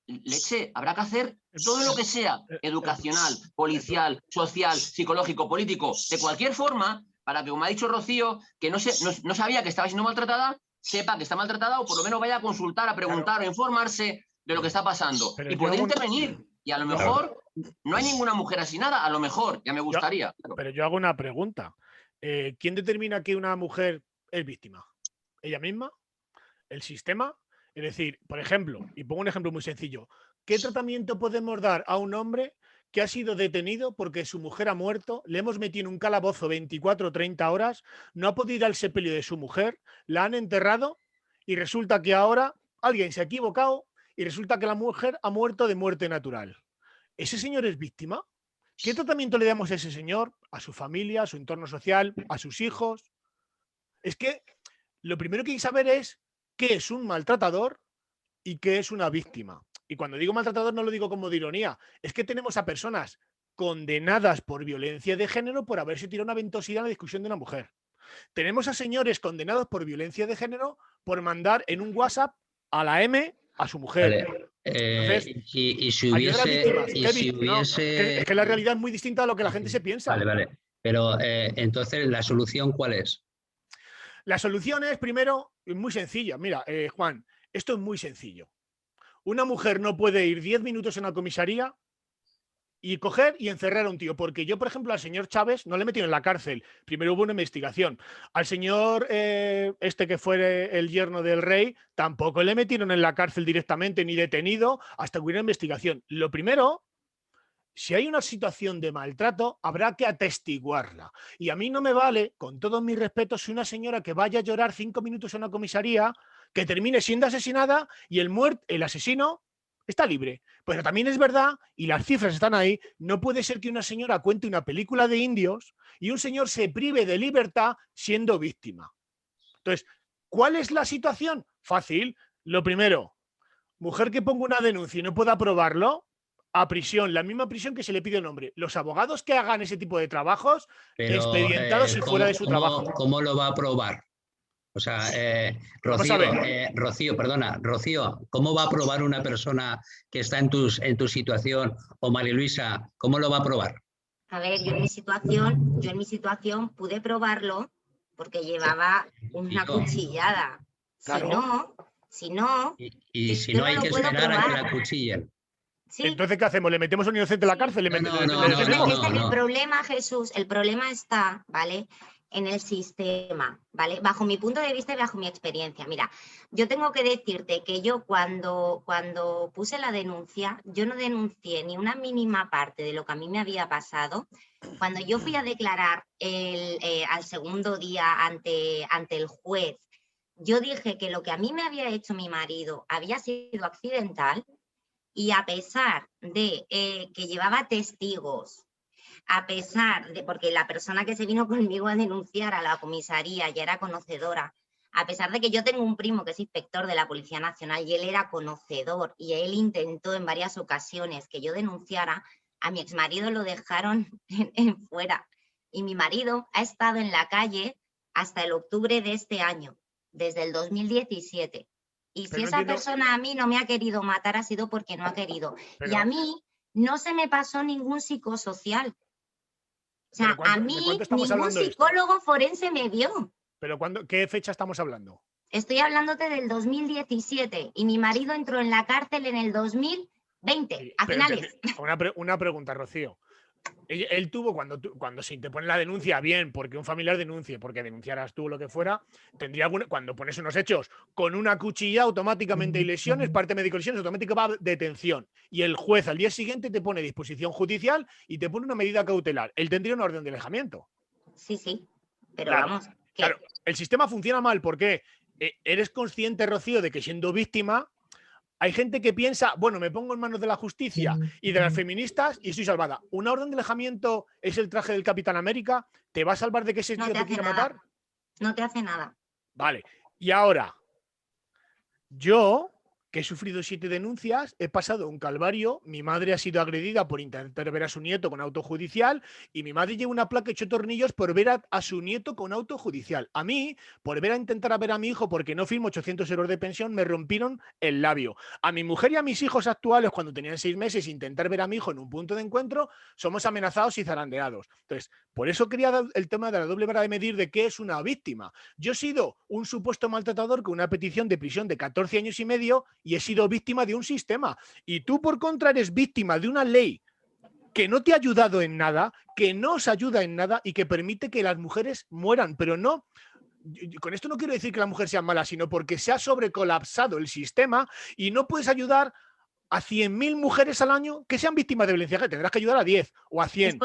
leche, habrá que hacer todo lo que sea, educacional, policial, social, psicológico, político, de cualquier forma, para que, como ha dicho Rocío, que no sabía que estaba siendo maltratada, sepa que está maltratada o por lo menos vaya a consultar, a preguntar o informarse de lo que está pasando y poder intervenir. Y a lo mejor no hay ninguna mujer asesinada, a lo mejor, ya me gustaría. Pero yo hago una pregunta. ¿Quién determina que una mujer es víctima? ¿Ella misma? ¿El sistema? Es decir, por ejemplo, y pongo un ejemplo muy sencillo, ¿qué tratamiento podemos dar a un hombre que ha sido detenido porque su mujer ha muerto, le hemos metido en un calabozo 24 o 30 horas, no ha podido ir al sepelio de su mujer, la han enterrado y resulta que ahora alguien se ha equivocado y resulta que la mujer ha muerto de muerte natural? ¿Ese señor es víctima? ¿Qué tratamiento le damos a ese señor, a su familia, a su entorno social, a sus hijos? Es que lo primero que hay que saber es qué es un maltratador y qué es una víctima. Y cuando digo maltratador no lo digo como de ironía, es que tenemos a personas condenadas por violencia de género por haberse tirado una ventosidad en la discusión de una mujer. Tenemos a señores condenados por violencia de género por mandar en un WhatsApp a la M a su mujer. Vale. Entonces, y si hubiese... Es que la realidad es muy distinta a lo que la gente se piensa. Vale. Pero entonces, ¿la solución cuál es? La solución es, primero, muy sencilla. Mira, Juan, esto es muy sencillo. Una mujer no puede ir 10 minutos en una comisaría y coger y encerrar a un tío. Porque yo, por ejemplo, al señor Chávez no le metieron en la cárcel. Primero hubo una investigación. Al señor que fue el yerno del rey, tampoco le metieron en la cárcel directamente ni detenido hasta que hubiera una investigación. Lo primero, si hay una situación de maltrato, habrá que atestiguarla. Y a mí no me vale, con todos mis respetos, si una señora que vaya a llorar 5 minutos en una comisaría, que termine siendo asesinada y el asesino está libre. Pero también es verdad, y las cifras están ahí, no puede ser que una señora cuente una película de indios y un señor se prive de libertad siendo víctima. Entonces, ¿cuál es la situación? Fácil. Lo primero, mujer que ponga una denuncia y no pueda probarlo, a prisión, la misma prisión que se le pide a un hombre. Los abogados que hagan ese tipo de trabajos, expedientados y fuera de su trabajo. ¿Cómo lo va a probar? O sea, Vamos a Rocío, perdona, Rocío, ¿cómo va a probar una persona que está en tu situación? O María Luisa, ¿cómo lo va a probar? A ver, yo en mi situación pude probarlo porque llevaba una cuchillada. Claro. Si no, Y si yo no hay lo que puedo esperar a que probar. la cuchillen. Sí. Entonces, ¿qué hacemos? ¿Le metemos a un inocente en la cárcel? ¿Le decimos? El problema, Jesús, el problema está, ¿vale?, en el sistema, ¿vale? Bajo mi punto de vista y bajo mi experiencia. Mira, yo tengo que decirte que yo cuando puse la denuncia, yo no denuncié ni una mínima parte de lo que a mí me había pasado. Cuando yo fui a declarar al segundo día ante el juez, yo dije que lo que a mí me había hecho mi marido había sido accidental. Y a pesar de que llevaba testigos, a pesar de, porque la persona que se vino conmigo a denunciar a la comisaría ya era conocedora, a pesar de que yo tengo un primo que es inspector de la Policía Nacional y él era conocedor y él intentó en varias ocasiones que yo denunciara, a mi exmarido lo dejaron en fuera. Y mi marido ha estado en la calle hasta el octubre de este año, desde el 2017. Y si esa persona a mí no me ha querido matar ha sido porque no ha querido. Y a mí no se me pasó ningún psicosocial. O sea, a mí ningún psicólogo forense me vio. ¿Pero qué fecha estamos hablando? Estoy hablándote del 2017 y mi marido entró en la cárcel en el 2020, a finales. Una pregunta, Rocío. Él tuvo, cuando se te pone la denuncia, bien, porque un familiar denuncie, porque denunciaras tú lo que fuera, tendría cuando pones unos hechos con una cuchilla, automáticamente hay lesiones, parte médico lesiones, automáticamente va a detención. Y el juez al día siguiente te pone disposición judicial y te pone una medida cautelar. Él tendría una orden de alejamiento. Sí, pero claro, vamos. Claro, el sistema funciona mal porque eres consciente, Rocío, de que siendo víctima hay gente que piensa, bueno, me pongo en manos de la justicia y de las feministas y estoy salvada. ¿Una orden de alejamiento es el traje del Capitán América? ¿Te va a salvar de que ese tío te quiera matar? No te hace nada. Vale. Y ahora, yo, que he sufrido 7 denuncias, he pasado un calvario, mi madre ha sido agredida por intentar ver a su nieto con auto judicial y mi madre lleva una placa hecho tornillos por ver a su nieto con auto judicial. A mí, por intentar ver a mi hijo porque no firmo 800 euros de pensión, me rompieron el labio. A mi mujer y a mis hijos actuales, cuando tenían 6 meses, intentar ver a mi hijo en un punto de encuentro, somos amenazados y zarandeados. Entonces, por eso quería dar el tema de la doble vara de medir de qué es una víctima. Yo he sido un supuesto maltratador con una petición de prisión de 14 años y medio y he sido víctima de un sistema. Y tú, por contra, eres víctima de una ley que no te ha ayudado en nada, que no os ayuda en nada y que permite que las mujeres mueran. Pero no, con esto no quiero decir que la mujer sea mala, sino porque se ha sobrecolapsado el sistema y no puedes ayudar a 100.000 mujeres al año que sean víctimas de violencia, que tendrás que ayudar a 10 o a 100.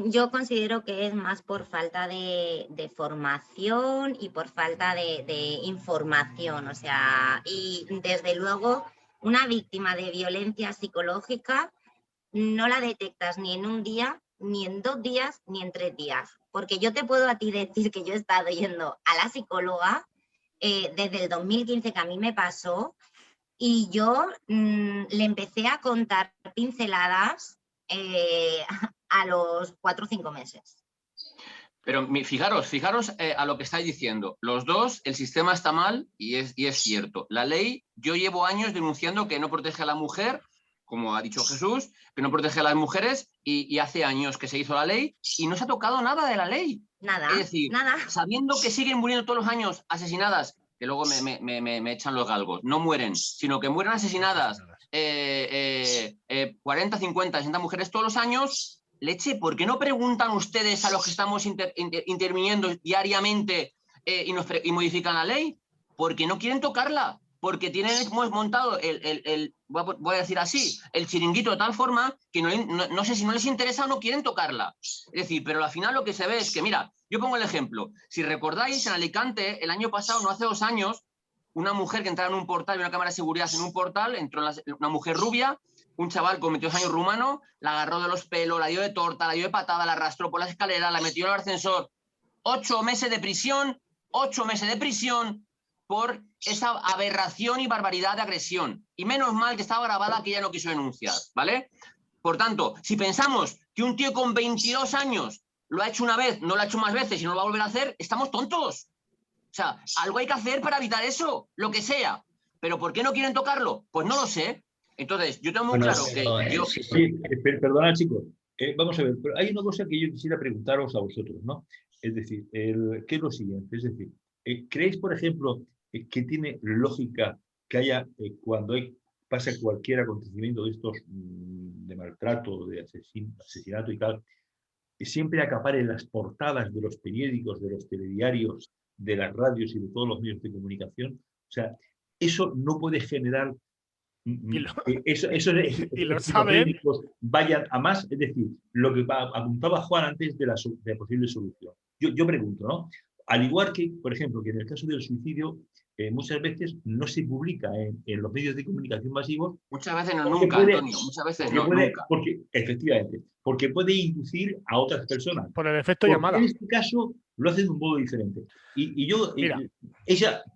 Yo considero que es más por falta de formación y por falta de información. O sea, y desde luego una víctima de violencia psicológica no la detectas ni en un día, ni en 2 días, ni en 3 días. Porque yo te puedo a ti decir que yo he estado yendo a la psicóloga desde el 2015 que a mí me pasó. Y yo le empecé a contar pinceladas a los 4 o 5 meses. Pero fijaros a lo que estáis diciendo. Los dos, el sistema está mal y es cierto. La ley, yo llevo años denunciando que no protege a la mujer, como ha dicho Jesús, que no protege a las mujeres y hace años que se hizo la ley y no se ha tocado nada de la ley. Nada, es decir, nada. Sabiendo que siguen muriendo todos los años asesinadas, que luego me echan los galgos, no mueren, sino que mueren asesinadas 40, 50, 60 mujeres todos los años, leche, ¿por qué no preguntan ustedes a los que estamos interviniendo diariamente y modifican la ley? Porque no quieren tocarla, porque tienen montado voy a decir así, el chiringuito de tal forma que no sé si no les interesa o no quieren tocarla. Es decir, pero al final lo que se ve es que, mira, yo pongo el ejemplo. Si recordáis, en Alicante, el año pasado, no hace 2 años, una mujer que entraba en un portal, y una cámara de seguridad en un portal, entró una mujer rubia, un chaval con 22 años rumano, la agarró de los pelos, la dio de torta, la dio de patada, la arrastró por las escaleras, la metió en el ascensor. 8 meses de prisión, 8 meses de prisión por esa aberración y barbaridad de agresión. Y menos mal que estaba grabada, que ella no quiso denunciar, ¿vale? Por tanto, si pensamos que un tío con 22 años lo ha hecho una vez, no lo ha hecho más veces y no lo va a volver a hacer, estamos tontos. sea, algo hay que hacer para evitar eso, lo que sea. Pero ¿por qué no quieren tocarlo? Pues no lo sé. Entonces, yo tengo muy claro que yo... Sí, perdonad, chicos. Vamos a ver, pero hay una cosa que yo quisiera preguntaros a vosotros, ¿no? Es decir, ¿qué es lo siguiente? Es decir, ¿creéis, por ejemplo, que tiene lógica que haya, cuando pasa cualquier acontecimiento de estos de maltrato, de asesinato y tal, que siempre acapare las portadas de los periódicos, de los telediarios, de las radios y de todos los medios de comunicación? O sea, eso no puede generar y lo saben. Vayan a más, es decir, lo que apuntaba Juan antes de la posible solución. Yo pregunto, ¿no? Al igual que, por ejemplo, que en el caso del suicidio, muchas veces no se publica en los medios de comunicación masivos. Muchas veces no, nunca, Antonio, muchas veces no, nunca. Efectivamente, porque puede inducir a otras personas. Por el efecto llamada. En este caso lo hacen de un modo diferente. Y yo,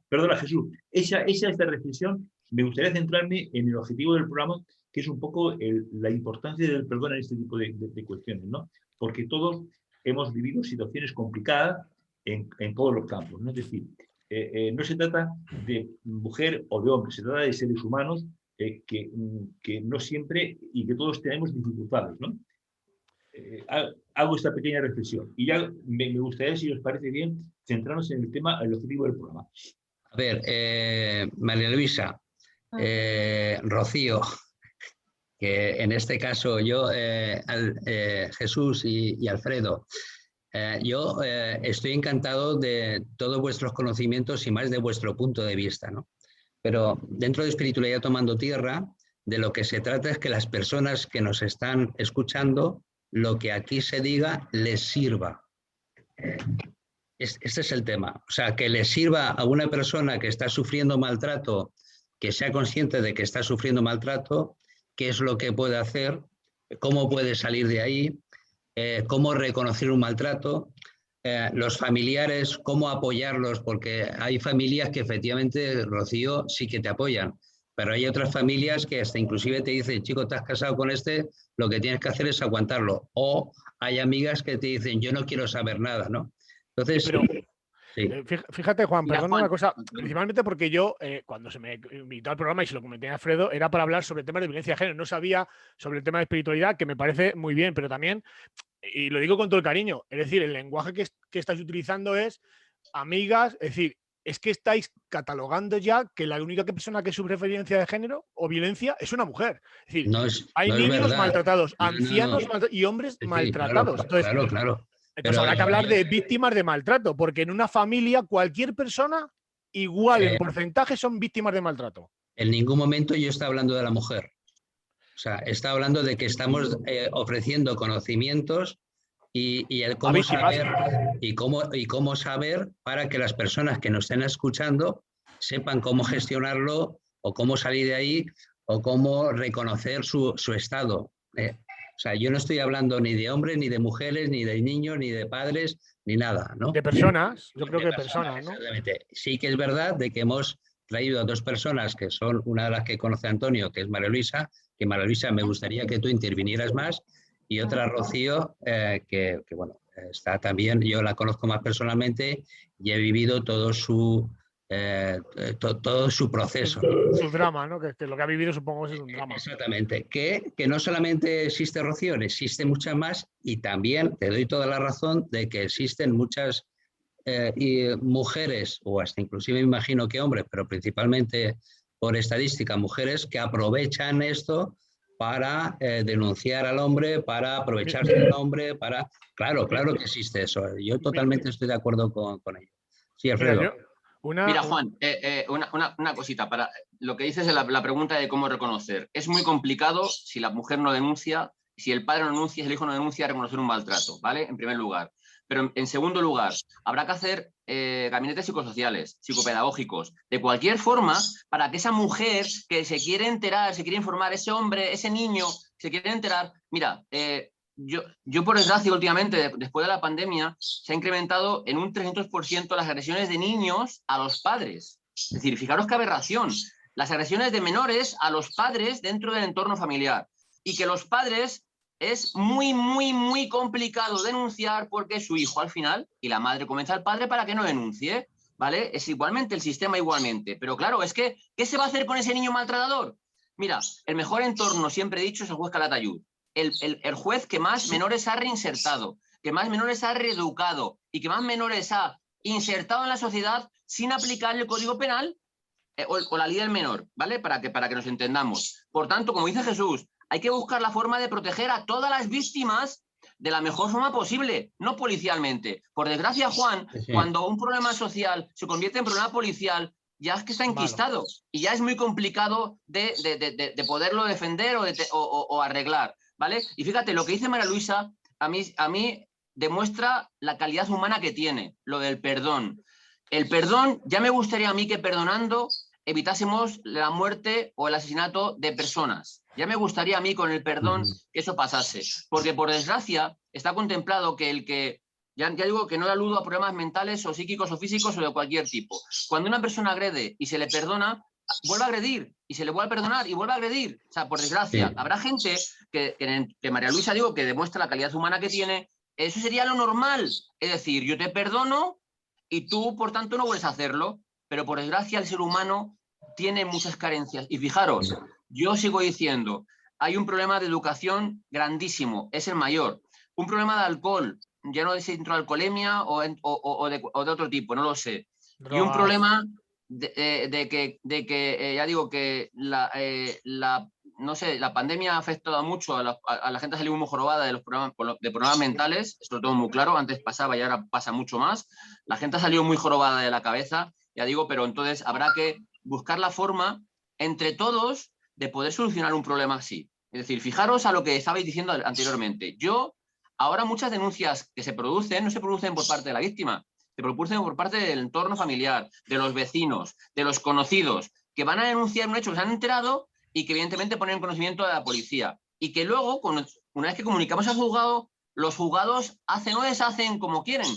perdona Jesús, esa es la reflexión. Me gustaría centrarme en el objetivo del programa, que es un poco la importancia del perdón en este tipo de cuestiones, ¿no? Porque todos hemos vivido situaciones complicadas en todos los campos, ¿no? Es decir, no se trata de mujer o de hombre, se trata de seres humanos que no siempre y que todos tenemos dificultades, ¿no? Hago esta pequeña reflexión y ya me gustaría, si os parece bien, centrarnos en el objetivo del programa. A ver, María Luisa, Rocío, que en este caso yo, Jesús y Alfredo, yo estoy encantado de todos vuestros conocimientos y más de vuestro punto de vista, ¿no? Pero dentro de Espiritualidad Tomando Tierra, de lo que se trata es que las personas que nos están escuchando, lo que aquí se diga, les sirva. Este es el tema. O sea, que les sirva a una persona que está sufriendo maltrato, que sea consciente de que está sufriendo maltrato, qué es lo que puede hacer, cómo puede salir de ahí, cómo reconocer un maltrato, los familiares, cómo apoyarlos, porque hay familias que efectivamente, Rocío, sí que te apoyan, pero hay otras familias que hasta inclusive te dicen, chico, te has casado con este, lo que tienes que hacer es aguantarlo. O hay amigas que te dicen, yo no quiero saber nada, ¿no? Entonces... Pero... Sí. Fíjate, Juan, perdona una cosa, principalmente porque yo, cuando se me invitó al programa y se lo comenté a Alfredo, era para hablar sobre temas de violencia de género. No sabía sobre el tema de espiritualidad, que me parece muy bien, pero también, y lo digo con todo el cariño, es decir, el lenguaje que estáis utilizando es amigas, es decir, es que estáis catalogando ya que la única persona que sufre violencia de género o violencia es una mujer. Es decir, hay niños maltratados, ancianos y hombres maltratados. Entonces, claro. Entonces habrá que hablar de víctimas de maltrato, porque en una familia cualquier persona igual en porcentaje son víctimas de maltrato. En ningún momento yo estaba hablando de la mujer. O sea, está hablando de que estamos ofreciendo conocimientos y el cómo saber y cómo saber para que las personas que nos estén escuchando sepan cómo gestionarlo o cómo salir de ahí o cómo reconocer su estado. O sea, yo no estoy hablando ni de hombres, ni de mujeres, ni de niños, ni de padres, ni nada, ¿no? De personas, yo creo que de personas, ¿no? Exactamente. Sí que es verdad de que hemos traído a dos personas que son una de las que conoce Antonio, que es María Luisa, que María Luisa me gustaría que tú intervinieras más, y otra Rocío, que bueno, está también, yo la conozco más personalmente y he vivido todo su proceso. Su drama, ¿no? Que lo que ha vivido supongo es un drama. Exactamente. Que no solamente existe Rocío, existe muchas más y también te doy toda la razón de que existen muchas mujeres, o hasta inclusive me imagino que hombres, pero principalmente por estadística, mujeres que aprovechan esto para denunciar al hombre, para aprovecharse del hombre, para... Claro que existe eso. Yo totalmente estoy de acuerdo con ello. Sí, Alfredo. Mira, Juan, una cosita. Para lo que dices es la pregunta de cómo reconocer. Es muy complicado si la mujer no denuncia, si el padre no denuncia, si el hijo no denuncia, reconocer un maltrato, ¿vale? En primer lugar. Pero en segundo lugar, habrá que hacer gabinetes psicosociales, psicopedagógicos, de cualquier forma, para que esa mujer que se quiere enterar, se quiere informar, ese hombre, ese niño, se quiere enterar. Mira, yo por desgracia, últimamente, después de la pandemia, se ha incrementado en un 300% las agresiones de niños a los padres. Es decir, fijaros qué aberración. Las agresiones de menores a los padres dentro del entorno familiar. Y que los padres... Es muy complicado denunciar porque su hijo al final, y la madre convence al padre para que no denuncie. ¿vale? Es igualmente el sistema igualmente. Pero claro, es que, ¿qué se va a hacer con ese niño maltratador? Mira, el mejor entorno, siempre he dicho, es el juez Calatayud. El juez que más menores ha reinsertado, que más menores ha reeducado y que más menores ha insertado en la sociedad sin aplicar el Código Penal o la ley del menor, ¿vale? Para que nos entendamos. Por tanto, como dice Jesús, hay que buscar la forma de proteger a todas las víctimas de la mejor forma posible, no policialmente. Por desgracia, Juan, cuando un problema social se convierte en problema policial, ya es que está enquistado y ya es muy complicado de poderlo defender o arreglar, ¿vale? Y fíjate, lo que dice María Luisa, a mí demuestra la calidad humana que tiene, lo del perdón. El perdón, ya me gustaría a mí que perdonando evitásemos la muerte o el asesinato de personas. Ya me gustaría a mí con el perdón que eso pasase, porque por desgracia está contemplado que el que, ya digo que no aludo a problemas mentales o psíquicos o físicos o de cualquier tipo. Cuando una persona agrede y se le perdona, vuelve a agredir y se le vuelve a perdonar y vuelve a agredir. O sea, por desgracia, habrá gente que María Luisa, digo, que demuestra la calidad humana que tiene. Eso sería lo normal. Es decir, yo te perdono y tú, por tanto, no vuelves a hacerlo. Pero por desgracia el ser humano tiene muchas carencias. Y fijaros, yo sigo diciendo, hay un problema de educación grandísimo, es el mayor. Un problema de alcohol, ya no de alcoholemia o de otro tipo, no lo sé. Drogas. Y un problema de que ya digo que no sé, la pandemia ha afectado mucho a la gente, ha salido muy jorobada de problemas mentales, esto lo tengo muy claro, antes pasaba y ahora pasa mucho más. La gente ha salido muy jorobada de la cabeza, ya digo, pero entonces habrá que buscar la forma entre todos de poder solucionar un problema así. Es decir, fijaros a lo que estabais diciendo anteriormente. Ahora muchas denuncias que se producen no se producen por parte de la víctima, se producen por parte del entorno familiar, de los vecinos, de los conocidos, que van a denunciar un hecho que se han enterado y que evidentemente ponen en conocimiento de la policía. Y que luego, una vez que comunicamos al juzgado, los juzgados hacen o deshacen como quieren.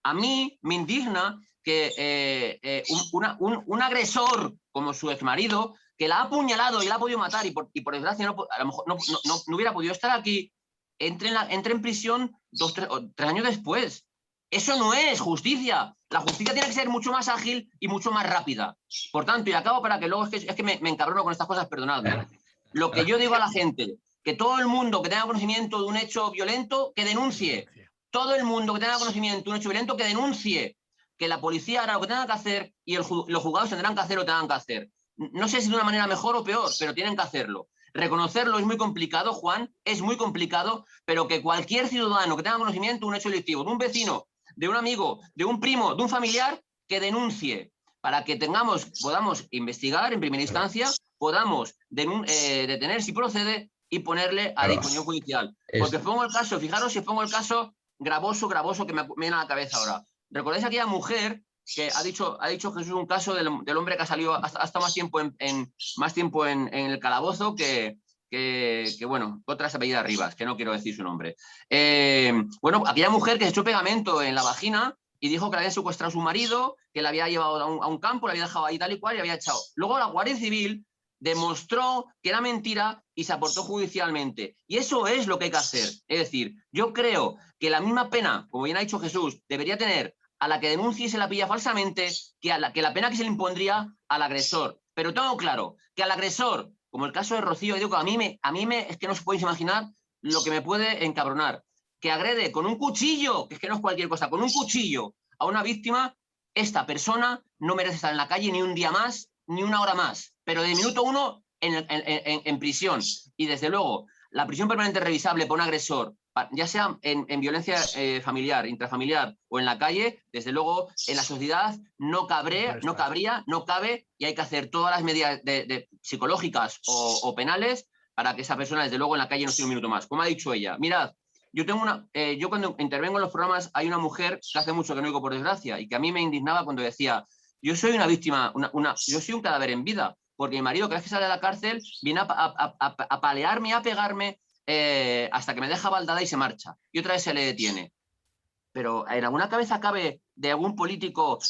A mí me indigna que un agresor como su exmarido, que la ha apuñalado y la ha podido matar y por desgracia a lo mejor no hubiera podido estar aquí, entre en prisión 2 o 3 años después. Eso no es justicia. La justicia tiene que ser mucho más ágil y mucho más rápida. Por tanto, y acabo para que luego es que me encabrono con estas cosas, perdonadme. Lo que yo digo a la gente, que todo el mundo que tenga conocimiento de un hecho violento, que denuncie. Todo el mundo que tenga conocimiento de un hecho violento, que denuncie. Que la policía hará lo que tenga que hacer y los juzgados tendrán que hacer lo que tengan que hacer. No sé si de una manera mejor o peor, pero tienen que hacerlo. Reconocerlo es muy complicado, Juan, es muy complicado, pero que cualquier ciudadano que tenga conocimiento de un hecho delictivo, de un vecino, de un amigo, de un primo, de un familiar, que denuncie, para que podamos investigar en primera instancia, podamos detener si procede y ponerle a disposición judicial. Porque pongo el caso, fijaros si pongo el caso gravoso que me viene a la cabeza ahora. ¿Recordáis aquella mujer que ha dicho Jesús un caso del hombre que ha salido hasta más tiempo en el calabozo que bueno, otras apellidas Rivas, que no quiero decir su nombre. Bueno, aquella mujer que se echó pegamento en la vagina y dijo que le había secuestrado a su marido, que la había llevado a un campo, la había dejado ahí tal y cual y había echado. Luego la Guardia Civil demostró que era mentira y se aportó judicialmente. Y eso es lo que hay que hacer. Es decir, yo creo que la misma pena, como bien ha dicho Jesús, debería tener a la que denuncie y se la pilla falsamente que la pena que se le impondría al agresor. Pero tengo claro que al agresor, como el caso de Rocío, digo que a mí es que no os podéis imaginar lo que me puede encabronar. Que agrede con un cuchillo, que es que no es cualquier cosa, con un cuchillo a una víctima, esta persona no merece estar en la calle ni un día más, ni una hora más, pero de minuto 1 en prisión. Y desde luego, la prisión permanente revisable por un agresor, ya sea en violencia familiar, intrafamiliar o en la calle, desde luego en la sociedad no cabe y hay que hacer todas las medidas psicológicas o penales para que esa persona desde luego en la calle no esté un minuto más. Como ha dicho ella, mirad, yo cuando intervengo en los programas hay una mujer que hace mucho que no oigo por desgracia y que a mí me indignaba cuando decía, yo soy una víctima, yo soy un cadáver en vida, porque mi marido cada vez que sale de la cárcel viene a palearme, a pegarme, hasta que me deja baldada y se marcha. Y otra vez se le detiene. Pero en alguna cabeza cabe de algún político,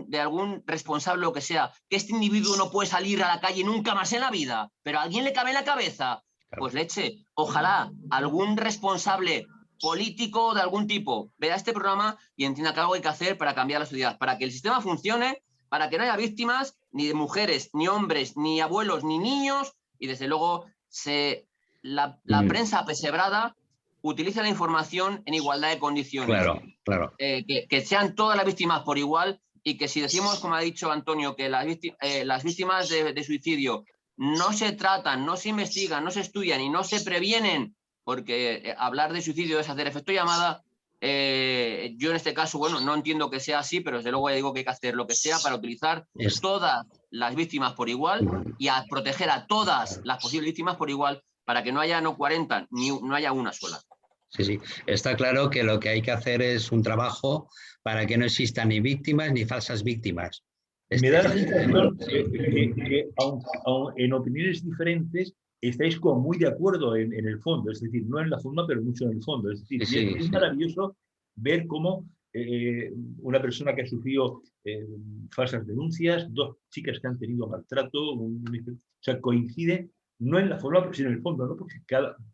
de algún responsable o que sea, que este individuo no puede salir a la calle nunca más en la vida. Pero a alguien le cabe en la cabeza. Pues leche, ojalá algún responsable político de algún tipo vea este programa y entienda que algo hay que hacer para cambiar la sociedad, para que el sistema funcione, para que no haya víctimas ni de mujeres, ni hombres, ni abuelos, ni niños, y desde luego la prensa apesebrada utiliza la información en igualdad de condiciones. Claro, claro. Que sean todas las víctimas por igual, y que si decimos, como ha dicho Antonio, que las víctimas de suicidio no se tratan, no se investigan, no se estudian y no se previenen, porque hablar de suicidio es hacer efecto llamada, yo en este caso, bueno, no entiendo que sea así, pero desde luego digo que hay que hacer lo que sea para utilizar todas las víctimas por igual y a proteger a todas las posibles víctimas por igual, para que no haya no 40, ni no haya una sola. Sí, sí. Está claro que lo que hay que hacer es un trabajo para que no existan ni víctimas ni falsas víctimas. Me da la sensación que aun en opiniones diferentes, estáis como muy de acuerdo en el fondo, es decir, no en la forma, pero mucho en el fondo. Es decir, sí, es maravilloso ver cómo una persona que ha sufrido falsas denuncias, dos chicas que han tenido maltrato, o sea, coincide no en la forma, pero sí en el fondo, ¿no? Porque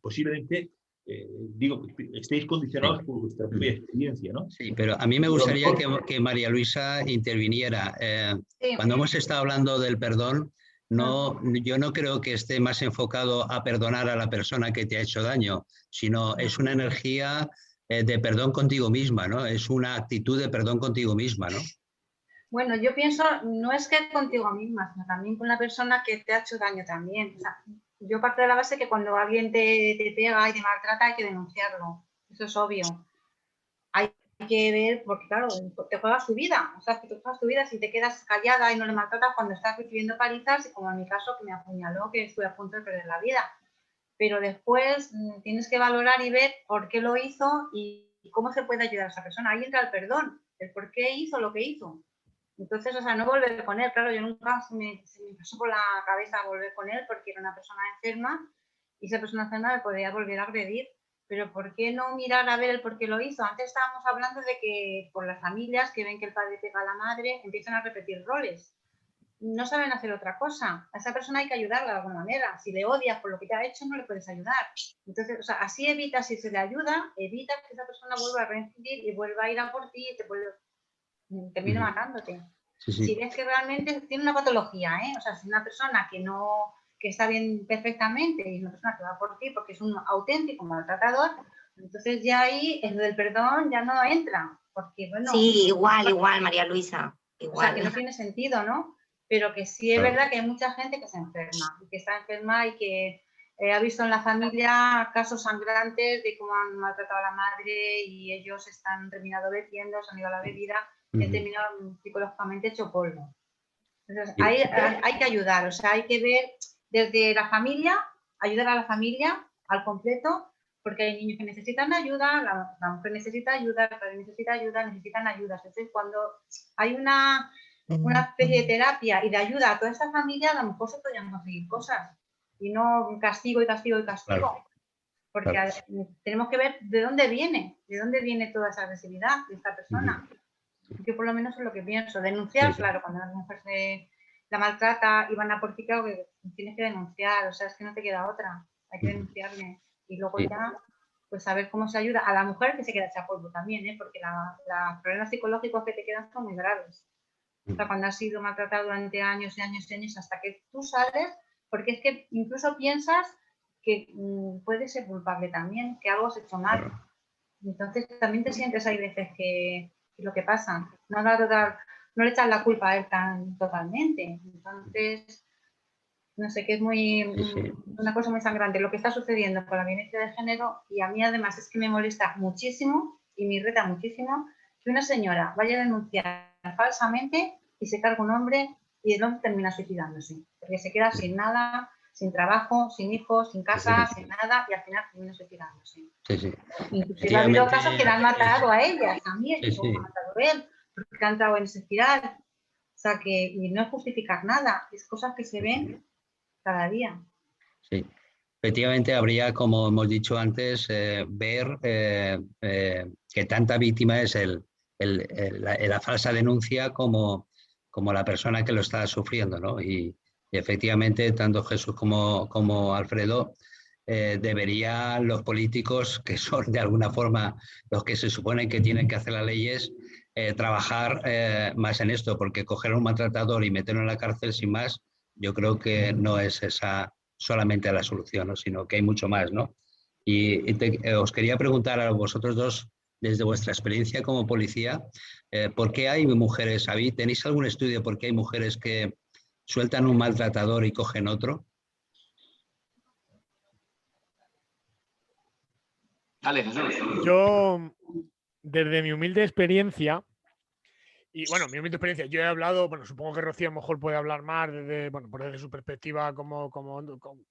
posiblemente, digo, estéis condicionados por vuestra propia experiencia, ¿no? Sí, pero a mí me gustaría que María Luisa interviniera. Cuando hemos estado hablando del perdón, yo no creo que esté más enfocado a perdonar a la persona que te ha hecho daño, sino es una energía de perdón contigo misma, ¿no? Es una actitud de perdón contigo misma, ¿no? Bueno, yo pienso, no es que contigo misma, sino también con la persona que te ha hecho daño también. O sea, yo parto de la base que cuando alguien te pega y te maltrata hay que denunciarlo. Eso es obvio. Hay que ver, porque claro, te juegas tu vida. O sea, que te juegas tu vida si te quedas callada y no le maltratas cuando estás recibiendo palizas, y como en mi caso que me apuñaló, que estuve a punto de perder la vida. Pero después tienes que valorar y ver por qué lo hizo y cómo se puede ayudar a esa persona. Ahí entra el perdón, el por qué hizo lo que hizo. Entonces, o sea, no volver con él. Claro, yo nunca se me pasó por la cabeza volver con él porque era una persona enferma y esa persona enferma me podía volver a agredir. Pero ¿por qué no mirar a ver el por qué lo hizo? Antes estábamos hablando de que por las familias que ven que el padre pega a la madre empiezan a repetir roles. No saben hacer otra cosa. A esa persona hay que ayudarla de alguna manera. Si le odias por lo que te ha hecho, no le puedes ayudar. Entonces, o sea, así evitas, si se le ayuda, evitas que esa persona vuelva a reincidir y vuelva a ir a por ti y te termina matándote. Sí, sí. Si ves que realmente tiene una patología, o sea, si una persona que está bien perfectamente y una persona que va por ti porque es un auténtico maltratador, entonces ya ahí el del perdón ya no entra. Porque, bueno, sí, igual, María Luisa. Igual. O sea, que no tiene sentido, ¿no? Pero que sí es verdad que hay mucha gente que se enferma, y que está enferma y que ha visto en la familia casos sangrantes de cómo han maltratado a la madre y ellos han terminado bebiendo, se han ido a la bebida y han terminado psicológicamente hecho polvo. Entonces, hay que ayudar, o sea, hay que ver desde la familia, ayudar a la familia al completo, porque hay niños que necesitan ayuda, la mujer necesita ayuda, el padre necesita ayuda, necesitan ayuda. Entonces, cuando hay una especie de terapia y de ayuda a toda esta familia, a lo mejor se podrían conseguir cosas y no castigo y castigo y castigo. Claro. Porque tenemos que ver de dónde viene toda esa agresividad de esta persona. Yo por lo menos es lo que pienso. Denunciar, claro, cuando la mujer la maltrata y van a por ti, claro que tienes que denunciar, o sea, es que no te queda otra, hay que denunciarle. Y luego ya, pues saber cómo se ayuda a la mujer que se queda hecha polvo también, porque los problemas psicológicos que te quedan son muy graves. O sea, cuando has sido maltratado durante años y años y años hasta que tú sales, porque es que incluso piensas que puedes ser culpable también, que algo has hecho mal. Entonces también te sientes hay veces que lo que pasa, no le echas la culpa a él totalmente. Entonces, no sé, que es una cosa muy sangrante lo que está sucediendo con la violencia de género, y a mí además es que me molesta muchísimo y me irrita muchísimo que una señora vaya a denunciar falsamente y se carga un hombre y el hombre termina suicidándose, porque se queda sin nada, sin trabajo, sin hijos, sin casa, sin nada, y al final termina suicidándose. Inclusive ha habido casos que le han matado a ellas también, que lo ha matado él, porque han entrado en esa espiral. O sea, y no es justificar nada, es cosas que se ven cada día. Sí, efectivamente habría, como hemos dicho antes, ver que tanta víctima es la falsa denuncia como la persona que lo está sufriendo, ¿no? Y efectivamente, tanto Jesús como Alfredo deberían los políticos, que son de alguna forma los que se suponen que tienen que hacer las leyes, trabajar más en esto, porque coger a un maltratador y meterlo en la cárcel sin más, yo creo que no es esa solamente la solución, ¿no? Sino que hay mucho más, ¿no? Os quería preguntar a vosotros dos, desde vuestra experiencia como policía, ¿por qué hay mujeres? ¿Tenéis algún estudio por qué hay mujeres que sueltan un maltratador y cogen otro? Dale, Jesús. Yo, desde mi humilde experiencia, y bueno, mi humilde experiencia, yo he hablado, bueno, supongo que Rocío a lo mejor puede hablar más desde, bueno, desde su perspectiva como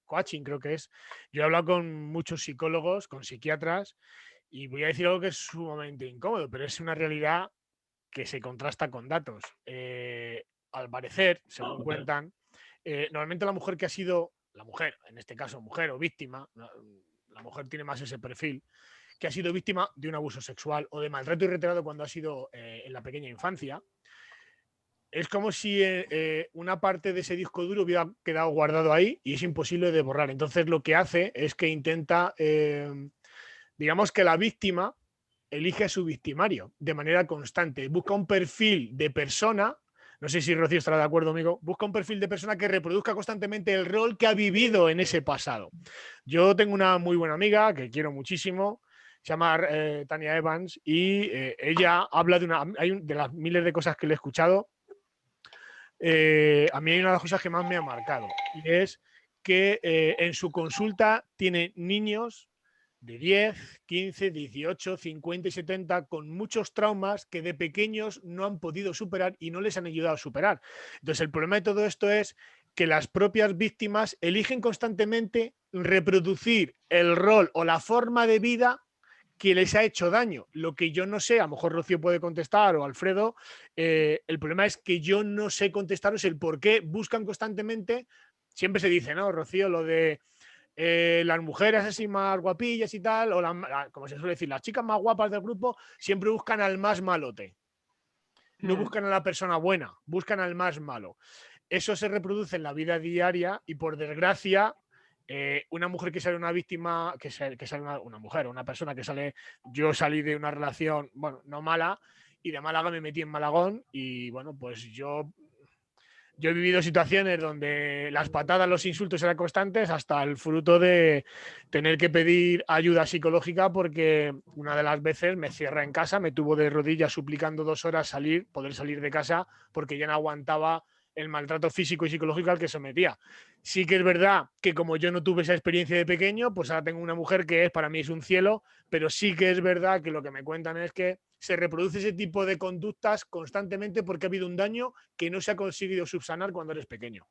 coaching, creo que es. Yo he hablado con muchos psicólogos, con psiquiatras, y voy a decir algo que es sumamente incómodo, pero es una realidad que se contrasta con datos. Al parecer, según cuentan, normalmente la mujer que ha sido, la mujer, en este caso mujer o víctima, la mujer tiene más ese perfil, que ha sido víctima de un abuso sexual o de maltrato y reiterado cuando ha sido en la pequeña infancia, es como si una parte de ese disco duro hubiera quedado guardado ahí y es imposible de borrar. Entonces lo que hace es que intenta, digamos que la víctima elige a su victimario de manera constante, busca un perfil de persona. No sé si Rocío estará de acuerdo, amigo. Busca un perfil de persona que reproduzca constantemente el rol que ha vivido en ese pasado. Yo tengo una muy buena amiga que quiero muchísimo, se llama Tania Evans, y ella habla de las miles de cosas que le he escuchado. A mí hay una de las cosas que más me ha marcado, y es que en su consulta tiene niños de 10, 15, 18, 50 y 70 con muchos traumas que de pequeños no han podido superar y no les han ayudado a superar. Entonces, el problema de todo esto es que las propias víctimas eligen constantemente reproducir el rol o la forma de vida que les ha hecho daño. Lo que yo no sé, a lo mejor Rocío puede contestar o Alfredo, el problema es que yo no sé contestaros el por qué buscan constantemente. Siempre se dice, ¿no, Rocío? Lo de las mujeres así más guapillas y tal, o como se suele decir, las chicas más guapas del grupo siempre buscan al más malote. No buscan a la persona buena, buscan al más malo. Eso se reproduce en la vida diaria y, por desgracia, una mujer que sale una víctima, que sale una mujer, una persona que sale, yo salí de una relación, bueno, no mala, y de Málaga me metí en Malagón y bueno, pues yo he vivido situaciones donde las patadas, los insultos eran constantes, hasta el fruto de tener que pedir ayuda psicológica porque una de las veces me cierra en casa, me tuvo de rodillas suplicando 2 horas poder salir de casa porque ya no aguantaba el maltrato físico y psicológico al que sometía. Sí que es verdad que como yo no tuve esa experiencia de pequeño, pues ahora tengo una mujer que para mí es un cielo, pero sí que es verdad que lo que me cuentan es que se reproduce ese tipo de conductas constantemente porque ha habido un daño que no se ha conseguido subsanar cuando eres pequeño.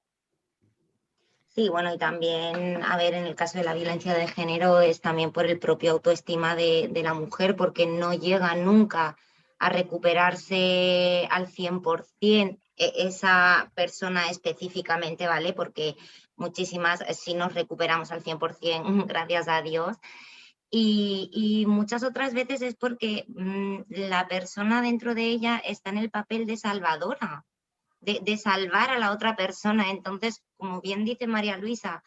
Sí, bueno, y también, a ver, en el caso de la violencia de género es también por el propio autoestima de la mujer, porque no llega nunca a recuperarse al 100% esa persona específicamente, ¿vale? Porque muchísimas sí nos recuperamos al 100%, gracias a Dios. Y muchas otras veces es porque la persona dentro de ella está en el papel de salvadora, de salvar a la otra persona. Entonces, como bien dice María Luisa,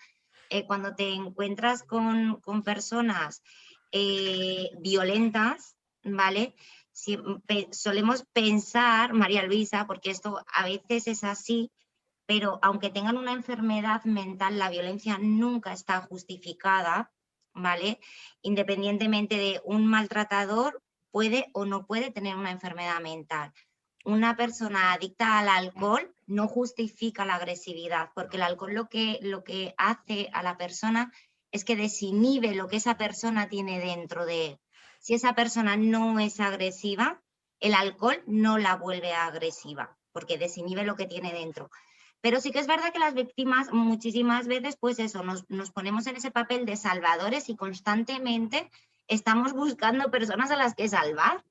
cuando te encuentras con personas violentas, ¿vale? Solemos pensar, María Luisa, porque esto a veces es así, pero aunque tengan una enfermedad mental, la violencia nunca está justificada, ¿vale? Independientemente de un maltratador, puede o no puede tener una enfermedad mental. Una persona adicta al alcohol no justifica la agresividad, porque el alcohol lo que hace a la persona es que desinhibe lo que esa persona tiene dentro de él. Si esa persona no es agresiva, el alcohol no la vuelve agresiva, porque desinhibe lo que tiene dentro. Pero sí que es verdad que las víctimas muchísimas veces, pues eso, nos ponemos en ese papel de salvadores y constantemente estamos buscando personas a las que salvar.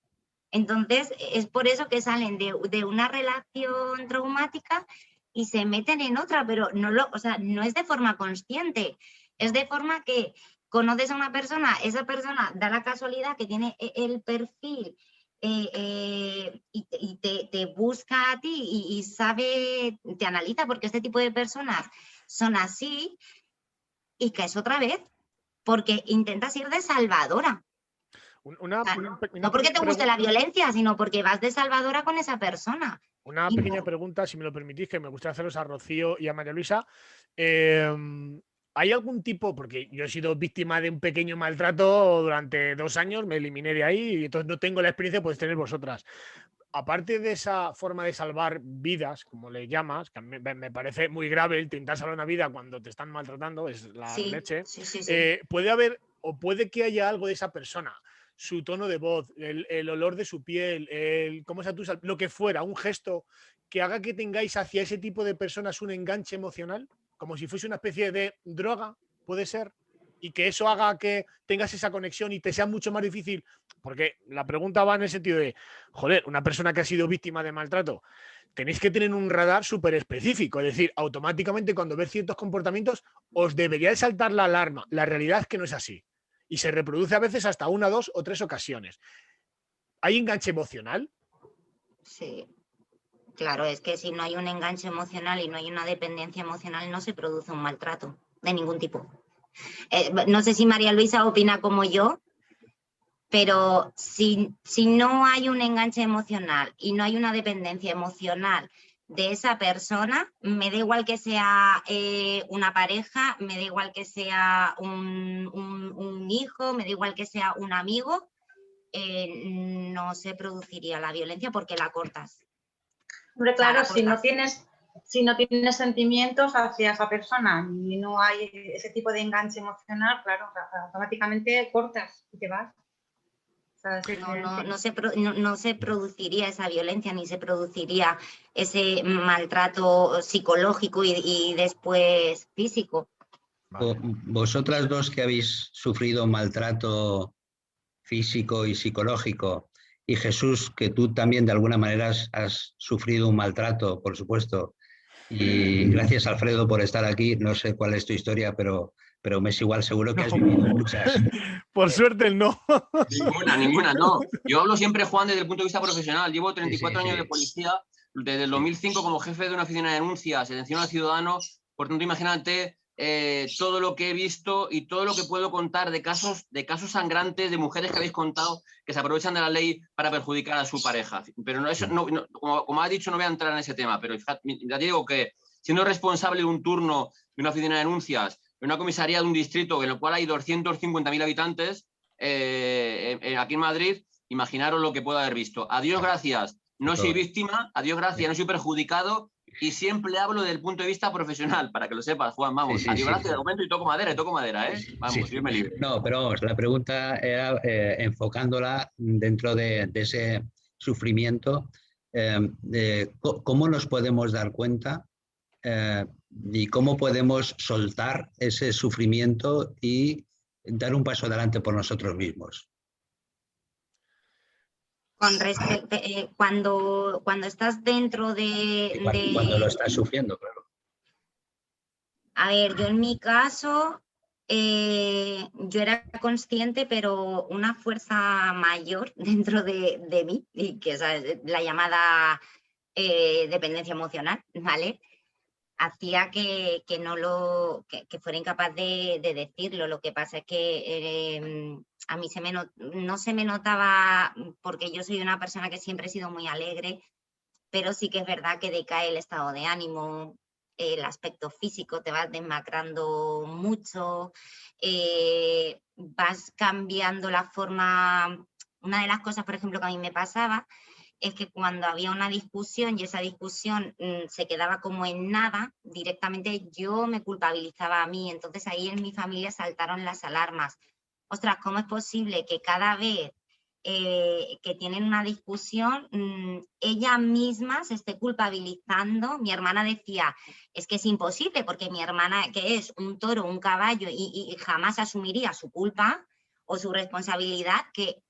Entonces, es por eso que salen de una relación traumática y se meten en otra, pero no es de forma consciente, es de forma que conoces a una persona, esa persona da la casualidad que tiene el perfil y te busca a ti y sabe, te analiza, porque este tipo de personas son así, y caes otra vez. porque intentas ir de salvadora. Claro. No porque te guste la violencia, sino porque vas de salvadora con esa persona. Una pequeña pregunta, si me lo permitís, que me gustaría haceros a Rocío y a María Luisa. ¿Hay algún tipo, porque yo he sido víctima de un pequeño maltrato durante 2 años, me eliminé de ahí y entonces no tengo la experiencia que podéis tener vosotras? Aparte de esa forma de salvar vidas, como le llamas, que a mí me parece muy grave el intentar salvar una vida cuando te están maltratando, es la leche, Sí. puede haber o puede que haya algo de esa persona, su tono de voz, el olor de su piel, cómo sea lo que fuera, un gesto que haga que tengáis hacia ese tipo de personas un enganche emocional, como si fuese una especie de droga, puede ser, y que eso haga que tengas esa conexión y te sea mucho más difícil, porque la pregunta va en el sentido de, joder, una persona que ha sido víctima de maltrato, tenéis que tener un radar súper específico, es decir, automáticamente cuando ves ciertos comportamientos os debería de saltar la alarma. La realidad es que no es así. Y se reproduce a veces hasta 1, 2 o 3 ocasiones. ¿Hay enganche emocional? Sí, claro, es que si no hay un enganche emocional y no hay una dependencia emocional, no se produce un maltrato de ningún tipo. No sé si María Luisa opina como yo, pero si no hay un enganche emocional y no hay una dependencia emocional de esa persona, me da igual que sea una pareja, me da igual que sea un hijo, me da igual que sea un amigo, no se produciría la violencia porque la cortas. Hombre, claro, si no tienes sentimientos hacia esa persona y no hay ese tipo de enganche emocional, claro, automáticamente cortas y te vas. No se produciría esa violencia ni se produciría ese maltrato psicológico y después físico. Vale. Vosotras dos que habéis sufrido maltrato físico y psicológico, y Jesús, que tú también de alguna manera has sufrido un maltrato, por supuesto, y gracias Alfredo por estar aquí, no sé cuál es tu historia, pero me es igual, seguro que has vivido muchas. Por suerte no. Ninguna, no. Yo hablo siempre, Juan, desde el punto de vista profesional. Llevo 34 años de policía, desde el 2005 como jefe de una oficina de denuncias, atención al ciudadano. Por tanto, imagínate todo lo que he visto y todo lo que puedo contar de casos sangrantes de mujeres que habéis contado que se aprovechan de la ley para perjudicar a su pareja. Pero como ha dicho, no voy a entrar en ese tema, pero ya te digo que siendo responsable de un turno de una oficina de denuncias, de una comisaría de un distrito en el cual hay 250.000 habitantes, aquí en Madrid, imaginaros lo que puedo haber visto. A Dios gracias, no soy víctima, a Dios gracias, no soy perjudicado, y siempre hablo desde el punto de vista profesional, para que lo sepas, Juan, vamos. A Dios gracias, de momento, y toco madera, ¿eh? Vamos, Dios me libre. No, pero vamos, la pregunta era enfocándola dentro de ese sufrimiento, ¿cómo nos podemos dar cuenta y cómo podemos soltar ese sufrimiento y dar un paso adelante por nosotros mismos? Cuando estás dentro Cuando lo estás sufriendo, claro. A ver, yo en mi caso, yo era consciente, pero una fuerza mayor dentro de mí, y que es la llamada dependencia emocional, ¿vale? Hacía que fuera incapaz de decirlo. Lo que pasa es que a mí no se me notaba, porque yo soy una persona que siempre he sido muy alegre, pero sí que es verdad que decae el estado de ánimo, el aspecto físico, te vas demacrando mucho, vas cambiando la forma. Una de las cosas, por ejemplo, que a mí me pasaba es que cuando había una discusión y esa discusión se quedaba como en nada, directamente yo me culpabilizaba a mí. Entonces ahí en mi familia saltaron las alarmas. Ostras, ¿cómo es posible que cada vez que tienen una discusión, ella misma se esté culpabilizando? Mi hermana decía, es que es imposible, porque mi hermana, que es un toro, un caballo, y jamás asumiría su culpa o su responsabilidad, que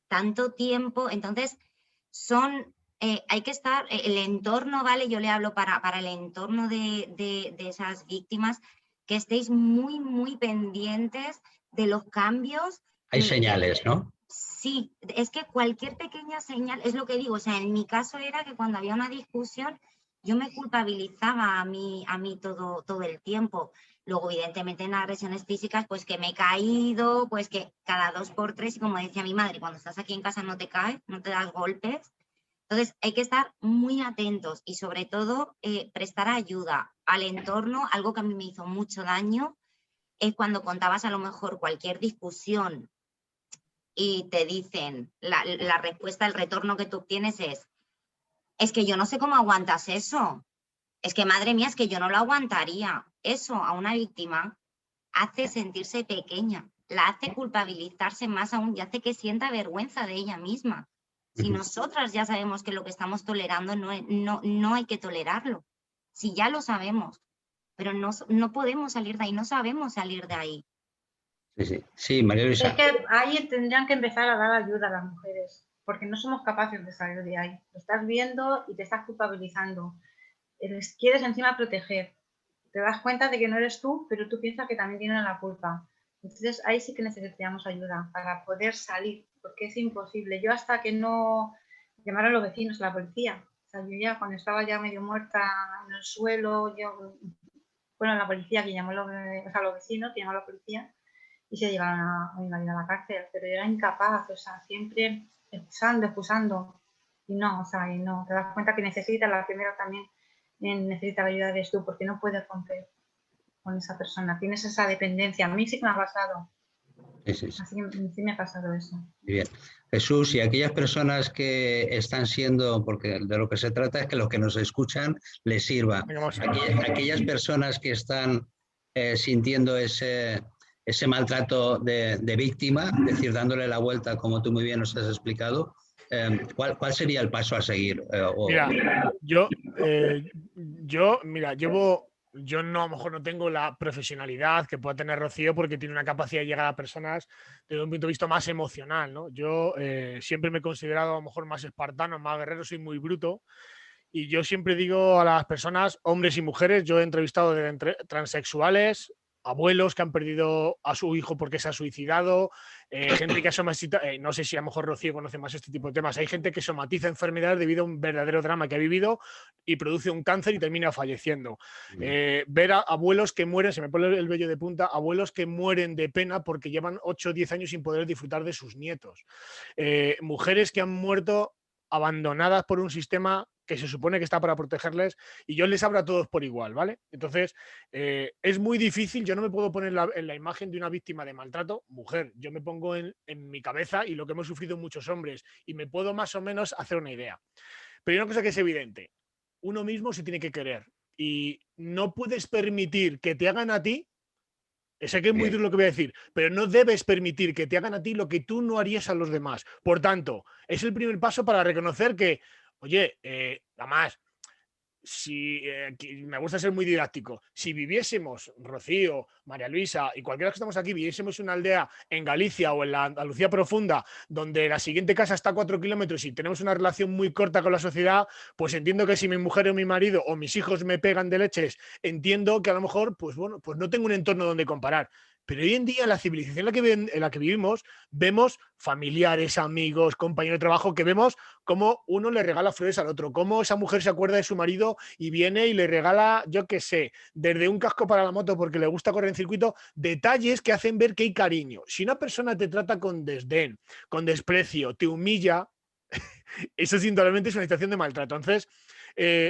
tanto tiempo. Entonces hay que estar, el entorno, ¿vale? Yo le hablo para el entorno de esas víctimas, que estéis muy, muy pendientes de los cambios. Hay señales, ¿no? Sí, es que cualquier pequeña señal, es lo que digo, o sea, en mi caso era que cuando había una discusión, yo me culpabilizaba a mí todo el tiempo. Luego, evidentemente, en agresiones físicas, pues que me he caído, pues que cada 2 por 3, y como decía mi madre, cuando estás aquí en casa no te caes, no te das golpes. Entonces, hay que estar muy atentos y, sobre todo, prestar ayuda al entorno. Algo que a mí me hizo mucho daño es cuando contabas a lo mejor cualquier discusión y te dicen, la respuesta, el retorno que tú obtienes es que yo no sé cómo aguantas eso. Es que, madre mía, es que yo no lo aguantaría. Eso a una víctima hace sentirse pequeña, la hace culpabilizarse más aún y hace que sienta vergüenza de ella misma. Si nosotras ya sabemos que lo que estamos tolerando no hay que tolerarlo, si ya lo sabemos, pero no podemos salir de ahí, no sabemos salir de ahí. Sí, María Luisa. Es que ahí tendrían que empezar a dar ayuda a las mujeres, porque no somos capaces de salir de ahí. Lo estás viendo y te estás culpabilizando. Les quieres encima proteger. Te das cuenta de que no eres tú, pero tú piensas que también tienen la culpa. Entonces ahí sí que necesitamos ayuda para poder salir, porque es imposible. Yo hasta que no llamara a los vecinos, a la policía. O sea, yo ya cuando estaba ya medio muerta en el suelo, la policía que llamó los vecinos que llamó a la policía y se llevaron a mi marido a la cárcel, pero yo era incapaz, o sea, siempre excusando. Y no, te das cuenta que necesitas, la primera también necesita la ayuda de tú, porque no puedes romper con esa persona, tienes esa dependencia. A mí sí que me ha pasado. Sí. Así que sí me ha pasado eso. Muy bien. Jesús, y aquellas personas que están siendo, porque de lo que se trata es que los que nos escuchan les sirva. Aquellas personas que están sintiendo ese maltrato de víctima, es decir, dándole la vuelta, como tú muy bien nos has explicado, ¿cuál sería el paso a seguir? Mira, yo no, a lo mejor no tengo la profesionalidad que pueda tener Rocío porque tiene una capacidad de llegar a personas desde un punto de vista más emocional, ¿no? Yo siempre me he considerado a lo mejor más espartano, más guerrero, soy muy bruto. Y yo siempre digo a las personas, hombres y mujeres, yo he entrevistado de transexuales, abuelos que han perdido a su hijo porque se ha suicidado, gente que ha somatizado, no sé si a lo mejor Rocío conoce más este tipo de temas, hay gente que somatiza enfermedades debido a un verdadero drama que ha vivido y produce un cáncer y termina falleciendo. Ver a abuelos que mueren, se me pone el vello de punta, abuelos que mueren de pena porque llevan 8 o 10 años sin poder disfrutar de sus nietos. Mujeres que han muerto abandonadas por un sistema que se supone que está para protegerles y yo les abro a todos por igual, ¿vale? Entonces, es muy difícil, yo no me puedo poner en la imagen de una víctima de maltrato, mujer, yo me pongo en mi cabeza y lo que hemos sufrido muchos hombres y me puedo más o menos hacer una idea. Pero hay una cosa que es evidente, uno mismo se tiene que querer y no puedes permitir que te hagan a ti. Sé que es muy duro lo que voy a decir, pero no debes permitir que te hagan a ti lo que tú no harías a los demás. Por tanto, es el primer paso para reconocer que, oye, además, si me gusta ser muy didáctico, si viviésemos, Rocío, María Luisa y cualquiera que estamos aquí, viviésemos en una aldea en Galicia o en la Andalucía profunda, donde la siguiente casa está a 4 kilómetros y tenemos una relación muy corta con la sociedad, pues entiendo que si mi mujer o mi marido o mis hijos me pegan de leches, entiendo que a lo mejor, pues bueno, pues no tengo un entorno donde comparar. Pero hoy en día, en la civilización en la que vivimos, vemos familiares, amigos, compañeros de trabajo, que vemos cómo uno le regala flores al otro, cómo esa mujer se acuerda de su marido y viene y le regala, yo qué sé, desde un casco para la moto porque le gusta correr en circuito, detalles que hacen ver que hay cariño. Si una persona te trata con desdén, con desprecio, te humilla, eso indudablemente es una situación de maltrato. Entonces,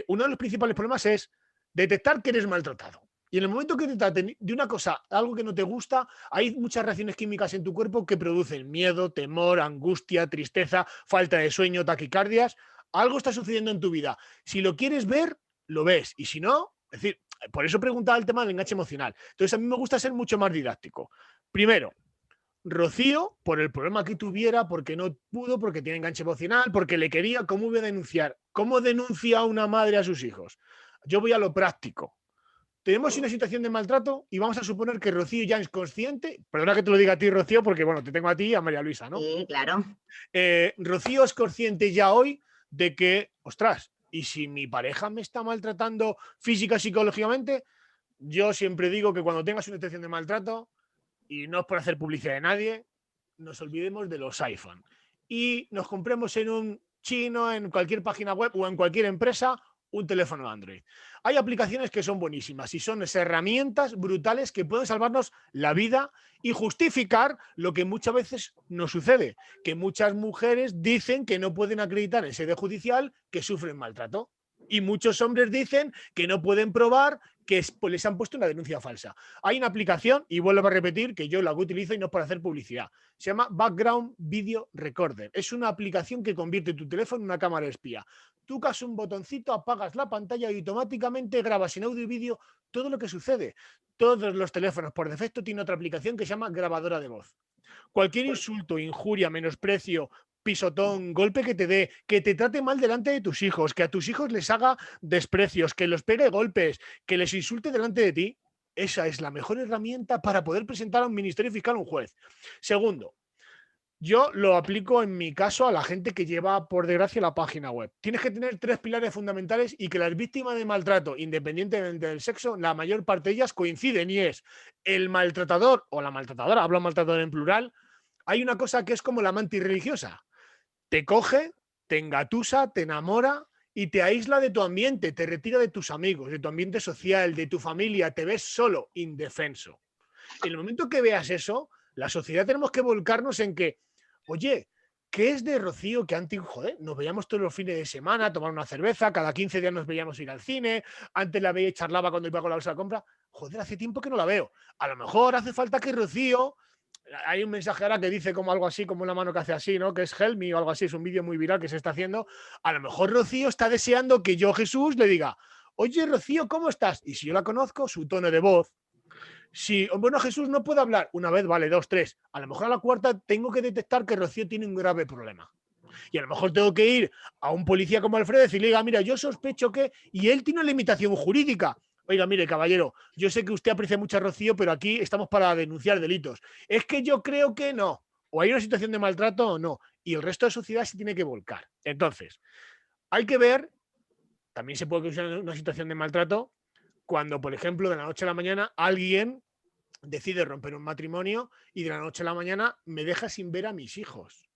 uno de los principales problemas es detectar que eres maltratado. Y en el momento que te traten de una cosa, algo que no te gusta, hay muchas reacciones químicas en tu cuerpo que producen miedo, temor, angustia, tristeza, falta de sueño, taquicardias. Algo está sucediendo en tu vida. Si lo quieres ver, lo ves. Y si no, es decir, por eso preguntaba el tema del enganche emocional. Entonces, a mí me gusta ser mucho más didáctico. Primero, Rocío, por el problema que tuviera, porque no pudo, porque tiene enganche emocional, porque le quería, ¿cómo voy a denunciar? ¿Cómo denuncia una madre a sus hijos? Yo voy a lo práctico. Tenemos una situación de maltrato y vamos a suponer que Rocío ya es consciente, perdona que te lo diga a ti, Rocío, porque bueno, te tengo a ti y a María Luisa, ¿no? Sí, claro. Rocío es consciente ya hoy de que, ostras, ¿y si mi pareja me está maltratando física, psicológicamente? Yo siempre digo que cuando tengas una situación de maltrato, y no es por hacer publicidad de nadie, nos olvidemos de los iPhone y nos compremos en un chino, en cualquier página web o en cualquier empresa, un teléfono Android. Hay aplicaciones que son buenísimas y son herramientas brutales que pueden salvarnos la vida y justificar lo que muchas veces nos sucede, que muchas mujeres dicen que no pueden acreditar en sede judicial que sufren maltrato. Y muchos hombres dicen que no pueden probar que pues, les han puesto una denuncia falsa. Hay una aplicación, y vuelvo a repetir, que yo la utilizo y no es para hacer publicidad. Se llama Background Video Recorder. Es una aplicación que convierte tu teléfono en una cámara espía. Tocas un botoncito, apagas la pantalla y automáticamente grabas en audio y vídeo todo lo que sucede. Todos los teléfonos por defecto tienen otra aplicación que se llama grabadora de voz. Cualquier insulto, injuria, menosprecio, pisotón, golpe que te dé, que te trate mal delante de tus hijos, que a tus hijos les haga desprecios, que los pegue golpes, que les insulte delante de ti, esa es la mejor herramienta para poder presentar a un ministerio fiscal o un juez. Segundo, yo lo aplico en mi caso a la gente que lleva, por desgracia, la página web. Tienes que tener 3 pilares fundamentales y que las víctimas de maltrato, independientemente del sexo, la mayor parte de ellas coinciden y es el maltratador o la maltratadora, hablo maltratador en plural. Hay una cosa que es como la mantis religiosa. Te coge, te engatusa, te enamora y te aísla de tu ambiente, te retira de tus amigos, de tu ambiente social, de tu familia, te ves solo, indefenso. En el momento que veas eso, la sociedad tenemos que volcarnos en que, oye, ¿qué es de Rocío que antes, joder, nos veíamos todos los fines de semana a tomar una cerveza, cada 15 días nos veíamos ir al cine, antes la veía y charlaba cuando iba con la bolsa de compra? Joder, hace tiempo que no la veo. A lo mejor hace falta que Rocío... Hay un mensaje ahora que dice como algo así, como una mano que hace así, ¿no? Que es Help Me o algo así, es un vídeo muy viral que se está haciendo. A lo mejor Rocío está deseando que yo, Jesús, le diga, oye, Rocío, ¿cómo estás? Y si yo la conozco, su tono de voz. Si, bueno, Jesús no puede hablar, una vez, vale, 2, 3. A lo mejor a la cuarta tengo que detectar que Rocío tiene un grave problema. Y a lo mejor tengo que ir a un policía como Alfredo y decirle, diga, mira, yo sospecho que... Y él tiene una limitación jurídica. Oiga, mire, caballero, yo sé que usted aprecia mucho a Rocío, pero aquí estamos para denunciar delitos. Es que yo creo que no. O hay una situación de maltrato o no. Y el resto de la sociedad se tiene que volcar. Entonces, hay que ver, también se puede usar una situación de maltrato cuando, por ejemplo, de la noche a la mañana alguien decide romper un matrimonio y de la noche a la mañana me deja sin ver a mis hijos.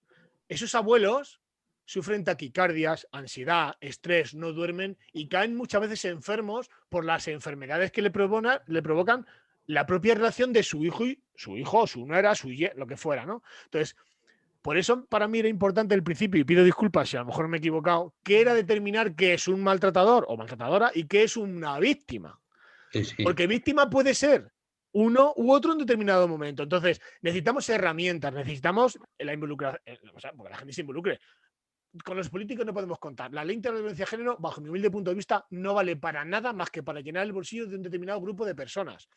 Esos abuelos sufren taquicardias, ansiedad, estrés, no duermen y caen muchas veces enfermos por las enfermedades que le provocan la propia relación de su hijo, su nuera, lo que fuera, ¿no? Entonces, por eso para mí era importante el principio, y pido disculpas si a lo mejor me he equivocado, que era determinar qué es un maltratador o maltratadora y qué es una víctima. Sí, sí. Porque víctima puede ser uno u otro en determinado momento. Entonces, necesitamos herramientas, necesitamos la involucración, o sea, porque la gente se involucre. Con los políticos no podemos contar. La ley integral de violencia de género, bajo mi humilde punto de vista, no vale para nada más que para llenar el bolsillo de un determinado grupo de personas.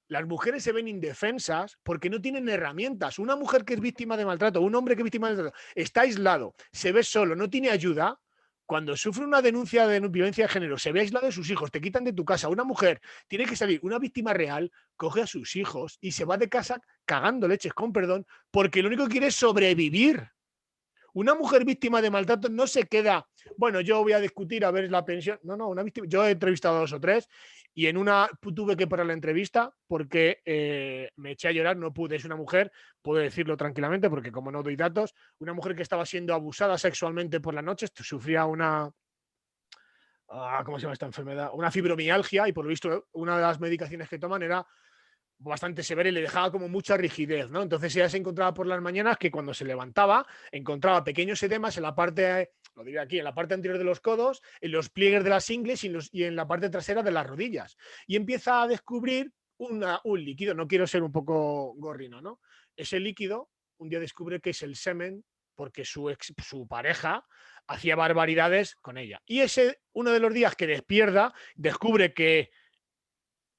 Las mujeres se ven indefensas porque no tienen herramientas. Una mujer que es víctima de maltrato, un hombre que es víctima de maltrato, está aislado, se ve solo, no tiene ayuda. Cuando sufre una denuncia de violencia de género, se ve aislado de sus hijos, te quitan de tu casa. Una mujer tiene que salir, una víctima real, coge a sus hijos y se va de casa cagando leches, con perdón, porque lo único que quiere es sobrevivir. Una mujer víctima de maltrato no se queda, bueno, yo voy a discutir a ver la pensión. No, una víctima. Yo he entrevistado a 2 o 3 y en una tuve que parar la entrevista porque me eché a llorar, no pude. Es una mujer, puedo decirlo tranquilamente porque como no doy datos, una mujer que estaba siendo abusada sexualmente por la noche, sufría una... ¿cómo se llama esta enfermedad? Una fibromialgia y por lo visto una de las medicaciones que toman era bastante severa y le dejaba como mucha rigidez, ¿no? Entonces ella se encontraba por las mañanas que cuando se levantaba encontraba pequeños edemas en la parte, lo diré aquí, en la parte anterior de los codos, en los pliegues de las ingles y en la parte trasera de las rodillas. Y empieza a descubrir un líquido, no quiero ser un poco gorrino, ¿no? Ese líquido, un día descubre que es el semen porque su pareja hacía barbaridades con ella. Y ese, uno de los días que despierta, descubre que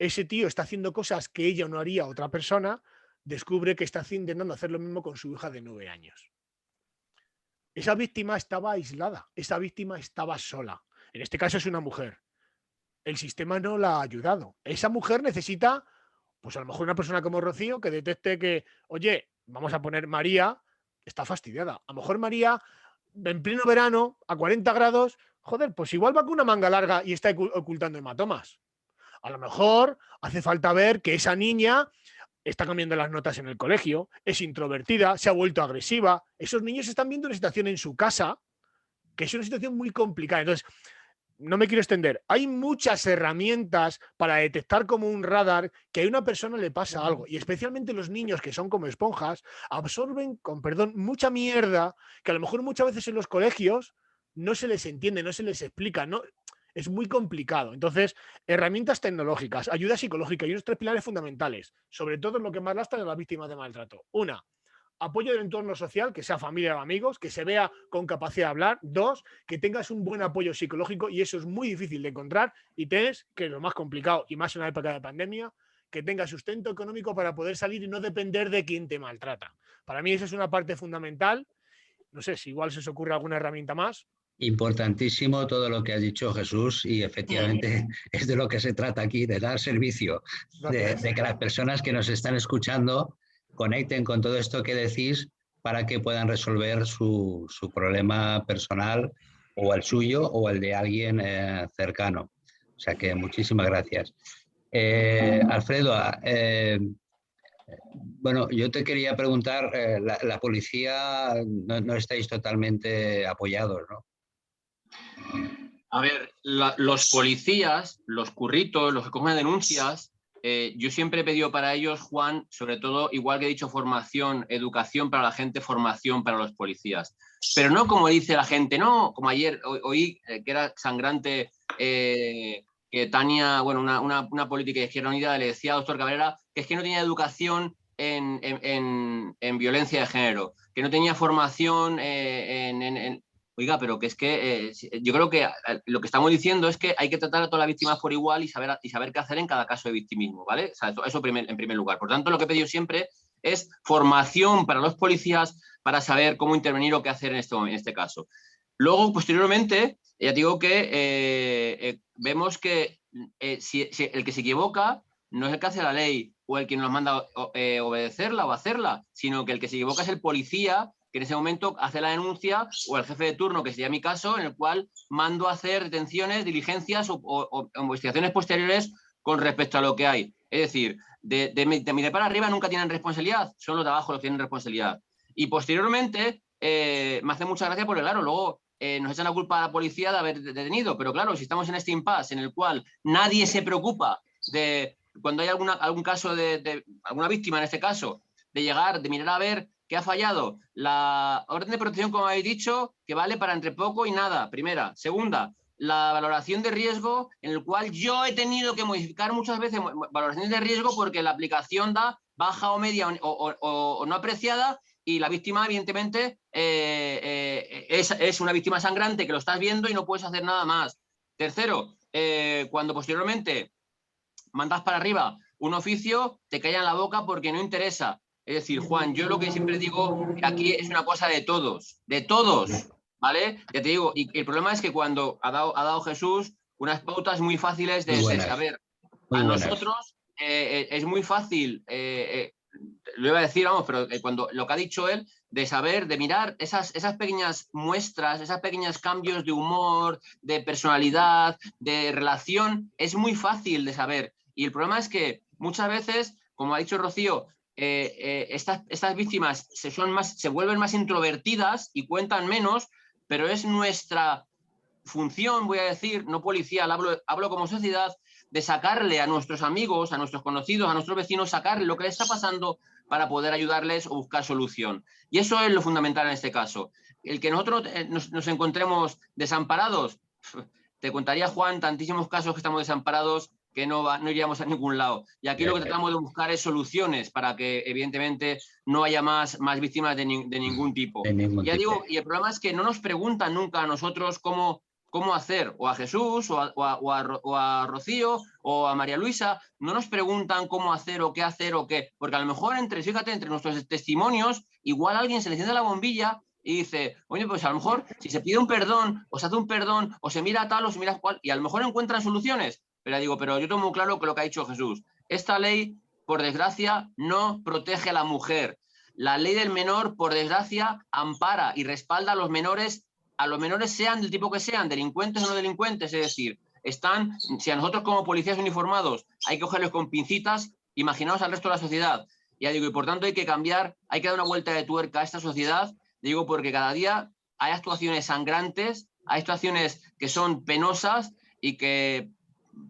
ese tío está haciendo cosas que ella no haría a otra persona, descubre que está intentando hacer lo mismo con su hija de 9 años. Esa víctima estaba aislada, esa víctima estaba sola. En este caso es una mujer. El sistema no la ha ayudado. Esa mujer necesita, pues a lo mejor una persona como Rocío que detecte que, oye, vamos a poner María, está fastidiada. A lo mejor María, en pleno verano, a 40 grados, joder, pues igual va con una manga larga y está ocultando hematomas. A lo mejor hace falta ver que esa niña está cambiando las notas en el colegio, es introvertida, se ha vuelto agresiva. Esos niños están viendo una situación en su casa que es una situación muy complicada. Entonces, no me quiero extender, hay muchas herramientas para detectar como un radar que a una persona le pasa algo, y especialmente los niños, que son como esponjas, absorben, con perdón, mucha mierda que a lo mejor muchas veces en los colegios no se les entiende, no se les explica, no, es muy complicado. Entonces, herramientas tecnológicas, ayuda psicológica y unos 3 pilares fundamentales, sobre todo lo que más lastra a las víctimas de maltrato. Una, apoyo del entorno social, que sea familia o amigos, que se vea con capacidad de hablar. 2, que tengas un buen apoyo psicológico, y eso es muy difícil de encontrar. Y 3, que es lo más complicado, y más en una época de pandemia, que tengas sustento económico para poder salir y no depender de quien te maltrata. Para mí esa es una parte fundamental. No sé si igual se os ocurre alguna herramienta más. Importantísimo todo lo que has dicho, Jesús, y efectivamente es de lo que se trata aquí, de dar servicio, de que las personas que nos están escuchando conecten con todo esto que decís para que puedan resolver su problema personal, o el suyo o el de alguien cercano. O sea que muchísimas gracias. Alfredo, bueno, yo te quería preguntar, la policía no estáis totalmente apoyados, ¿no? A ver, los policías, los curritos, los que cogen denuncias, yo siempre he pedido para ellos, Juan, sobre todo, igual que he dicho, formación, educación para la gente, formación para los policías. Pero no como dice la gente, no, como ayer oí que era sangrante, que Tania, bueno, una política de Izquierda Unida le decía al doctor Cabrera que es que no tenía educación en violencia de género, que no tenía formación Oiga, pero que es que yo creo que lo que estamos diciendo es que hay que tratar a todas las víctimas por igual y saber qué hacer en cada caso de victimismo, ¿vale? O sea, eso en primer lugar. Por tanto, lo que he pedido siempre es formación para los policías para saber cómo intervenir o qué hacer en este caso. Luego, posteriormente, ya digo que vemos que si el que se equivoca no es el que hace la ley o el que nos manda obedecerla o hacerla, sino que el que se equivoca es el policía, que en ese momento hace la denuncia, o el jefe de turno, que sería mi caso, en el cual mando a hacer detenciones, diligencias o investigaciones posteriores con respecto a lo que hay. Es decir, de mi para arriba nunca tienen responsabilidad, son los de abajo los que tienen responsabilidad. Y posteriormente, me hace mucha gracia porque, claro, luego nos echan la culpa a la policía de haber detenido, pero claro, si estamos en este impasse en el cual nadie se preocupa de, cuando hay algún caso de alguna víctima en este caso, de llegar, de mirar a ver ¿qué ha fallado? La orden de protección, como habéis dicho, que vale para entre poco y nada, primera. Segunda, la valoración de riesgo, en el cual yo he tenido que modificar muchas veces valoraciones de riesgo porque la aplicación da baja o media o no apreciada, y la víctima, evidentemente, es una víctima sangrante que lo estás viendo y no puedes hacer nada más. Tercero, cuando posteriormente mandas para arriba un oficio, te callan la boca porque no interesa. Es decir, Juan, yo lo que siempre digo, aquí es una cosa de todos, ¿vale? Ya te digo, y el problema es que cuando ha dado Jesús unas pautas muy fáciles de saber. A nosotros es muy fácil, lo iba a decir, vamos, pero cuando lo que ha dicho él, de saber, de mirar esas pequeñas muestras, esos pequeños cambios de humor, de personalidad, de relación, es muy fácil de saber. Y el problema es que muchas veces, como ha dicho Rocío, estas víctimas se vuelven más introvertidas y cuentan menos, pero es nuestra función, voy a decir, no policial, hablo como sociedad, de sacarle a nuestros amigos, a nuestros conocidos, a nuestros vecinos, sacarle lo que les está pasando para poder ayudarles o buscar solución. Y eso es lo fundamental en este caso. El que nosotros nos encontremos desamparados, te contaría, Juan, tantísimos casos que estamos desamparados que no iríamos a ningún lado. Y aquí lo que tratamos de buscar es soluciones para que, evidentemente, no haya más víctimas de ningún tipo. Digo, y el problema es que no nos preguntan nunca a nosotros cómo hacer, o a Jesús, o a Rocío, o a María Luisa, no nos preguntan cómo hacer o qué, porque a lo mejor fíjate, entre nuestros testimonios, igual a alguien se le enciende la bombilla y dice, oye, pues a lo mejor si se pide un perdón, o se hace un perdón, o se mira tal, o se mira cual, y a lo mejor encuentran soluciones. Pero digo, pero yo tengo muy claro que lo que ha dicho Jesús. Esta ley, por desgracia, no protege a la mujer. La ley del menor, por desgracia, ampara y respalda a los menores sean del tipo que sean, delincuentes o no delincuentes. Es decir, si a nosotros como policías uniformados hay que cogerlos con pincitas, imaginaos al resto de la sociedad. Ya digo, y por tanto hay que cambiar, hay que dar una vuelta de tuerca a esta sociedad, digo, porque cada día hay actuaciones sangrantes, hay situaciones que son penosas y que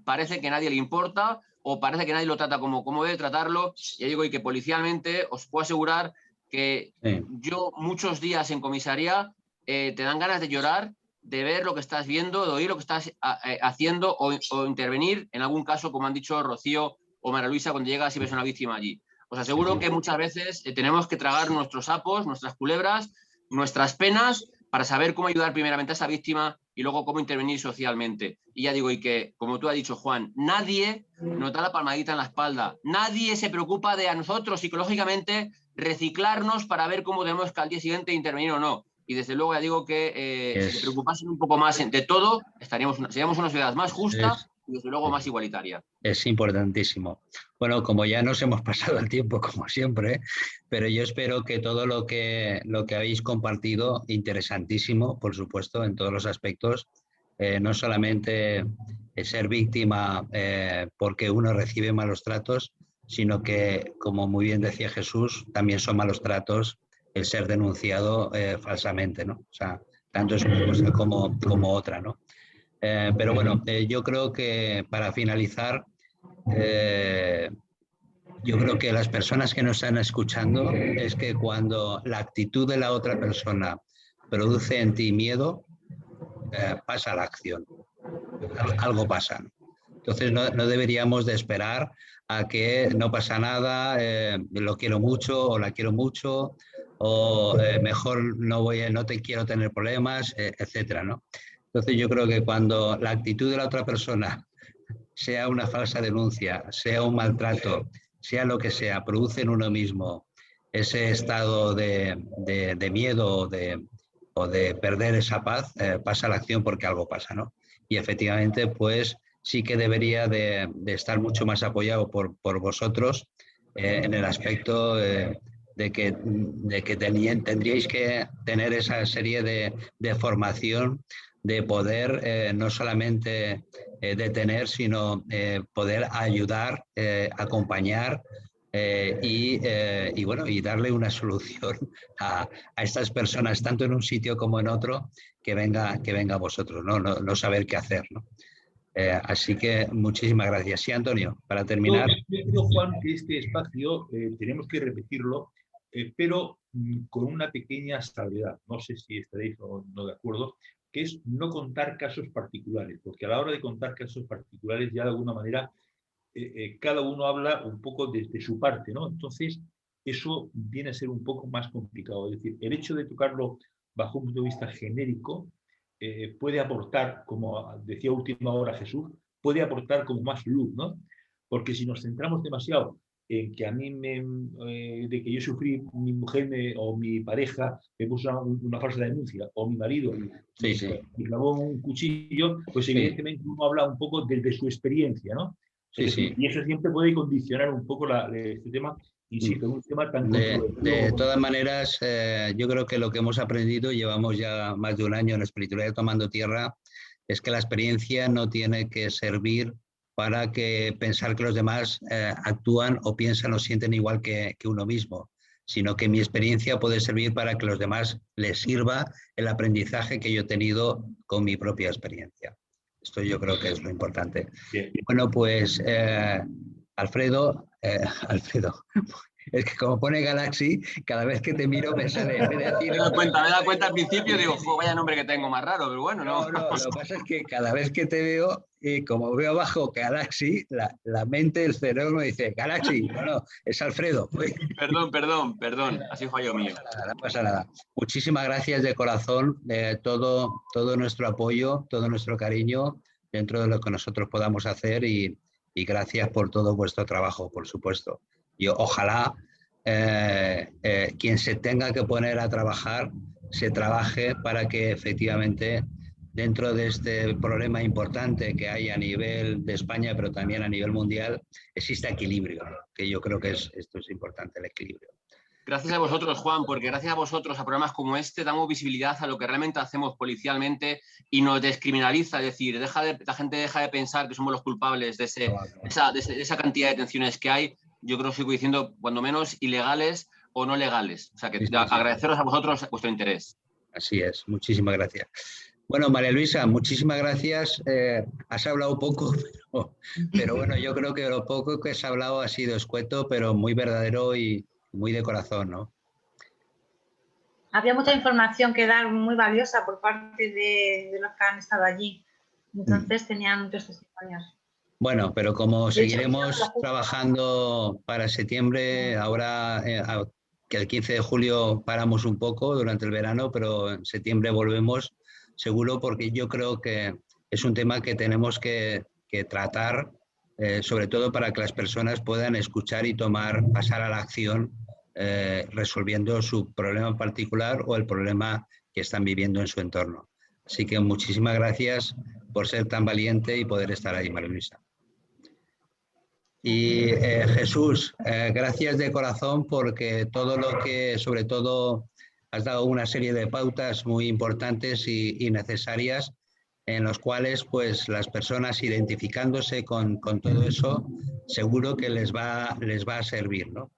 parece que a nadie le importa o parece que nadie lo trata como debe tratarlo. Ya digo, y que policialmente os puedo asegurar que yo muchos días en comisaría te dan ganas de llorar, de ver lo que estás viendo, de oír lo que estás haciendo o intervenir en algún caso, como han dicho Rocío o María Luisa, cuando llegas y ves a una víctima allí. Os aseguro que muchas veces tenemos que tragar nuestros sapos, nuestras culebras, nuestras penas para saber cómo ayudar primeramente a esa víctima y luego cómo intervenir socialmente. Y ya digo, y que, como tú has dicho, Juan, nadie nos da la palmadita en la espalda, nadie se preocupa de a nosotros psicológicamente reciclarnos para ver cómo tenemos que al día siguiente intervenir o no. Y desde luego ya digo que si se preocupasen un poco más de todo, seríamos una sociedad más justa y desde luego más igualitaria. Es importantísimo. Bueno, como ya nos hemos pasado el tiempo, como siempre, pero yo espero que todo lo que habéis compartido, interesantísimo, por supuesto, en todos los aspectos, no solamente ser víctima porque uno recibe malos tratos, sino que, como muy bien decía Jesús, también son malos tratos el ser denunciado falsamente, ¿no? O sea, tanto es una cosa como otra, ¿no? Pero bueno, yo creo que para finalizar, yo creo que las personas que nos están escuchando es que cuando la actitud de la otra persona produce en ti miedo, pasa la acción. Algo pasa. Entonces no deberíamos de esperar a que no pasa nada, lo quiero mucho o la quiero mucho, o mejor no te quiero tener problemas, etcétera, ¿no? Entonces yo creo que cuando la actitud de la otra persona, sea una falsa denuncia, sea un maltrato, sea lo que sea, produce en uno mismo ese estado de miedo o de perder esa paz, pasa la acción porque algo pasa, ¿no? Y efectivamente, pues sí que debería de estar mucho más apoyado por vosotros en el aspecto de que tendríais que tener esa serie de formación, de poder no solamente detener, sino poder ayudar, acompañar y bueno, y darle una solución a estas personas, tanto en un sitio como en otro, que venga a vosotros, no saber qué hacer, ¿no? Así que muchísimas gracias. Sí, Antonio, para terminar. Yo creo, Juan, que este espacio tenemos que repetirlo, pero con una pequeña salvedad. No sé si estaréis o no de acuerdo, que es no contar casos particulares, porque a la hora de contar casos particulares ya de alguna manera cada uno habla un poco desde su parte, ¿no? Entonces, eso viene a ser un poco más complicado. Es decir, el hecho de tocarlo bajo un punto de vista genérico puede aportar, como decía última hora Jesús, puede aportar como más luz, ¿no? Porque si nos centramos demasiado en que a mí de que yo sufrí, mi mujer o mi pareja me puso una falsa denuncia, o mi marido me clavó un cuchillo, pues evidentemente uno habla un poco desde su experiencia, ¿no? Y eso siempre puede condicionar un poco este tema, insisto, es un tema tan controvertido. De todas maneras, yo creo que lo que hemos aprendido, llevamos ya más de un año en Espiritualidad Tomando Tierra, es que la experiencia no tiene que servir para pensar que los demás actúan o piensan o sienten igual que uno mismo, sino que mi experiencia puede servir para que los demás les sirva el aprendizaje que yo he tenido con mi propia experiencia. Esto yo creo que es lo importante. Bien. Bueno, pues Alfredo, es que como pone Galaxy, cada vez que te miro me sale... Me da cuenta al principio, digo, vaya nombre que tengo más raro, pero bueno, no. No, lo que pasa es que cada vez que te veo, como veo abajo Galaxy, la mente, el cerebro me dice, Galaxy, no, es Alfredo. Perdón, así fallo mío. No pasa nada. Muchísimas gracias de corazón, todo nuestro apoyo, todo nuestro cariño dentro de lo que nosotros podamos hacer y gracias por todo vuestro trabajo, por supuesto. Yo ojalá quien se tenga que poner a trabajar, se trabaje para que efectivamente dentro de este problema importante que hay a nivel de España, pero también a nivel mundial, exista equilibrio, ¿no? Que yo creo que esto es importante, el equilibrio. Gracias a vosotros, Juan, porque gracias a vosotros, a programas como este, damos visibilidad a lo que realmente hacemos policialmente y nos descriminaliza. Es decir, la gente deja de pensar que somos los culpables de esa cantidad de detenciones que hay. Yo creo que sigo diciendo, cuando menos, ilegales o no legales. O sea, que agradeceros a vosotros vuestro interés. Así es. Muchísimas gracias. Bueno, María Luisa, muchísimas gracias. Has hablado poco, pero bueno, yo creo que lo poco que has hablado ha sido escueto, pero muy verdadero y muy de corazón, ¿no? Había mucha información que dar muy valiosa por parte de los que han estado allí. Entonces tenían muchos testimonios. Bueno, pero como De hecho, seguiremos trabajando para septiembre, ahora que el 15 de julio paramos un poco durante el verano, pero en septiembre volvemos seguro, porque yo creo que es un tema que tenemos que tratar, sobre todo para que las personas puedan escuchar y pasar a la acción, resolviendo su problema en particular o el problema que están viviendo en su entorno. Así que muchísimas gracias por ser tan valiente y poder estar ahí, María Luisa. Y Jesús, gracias de corazón, porque todo lo que, sobre todo, has dado una serie de pautas muy importantes y necesarias, en los cuales pues las personas identificándose con todo eso, seguro que les va a servir, ¿no?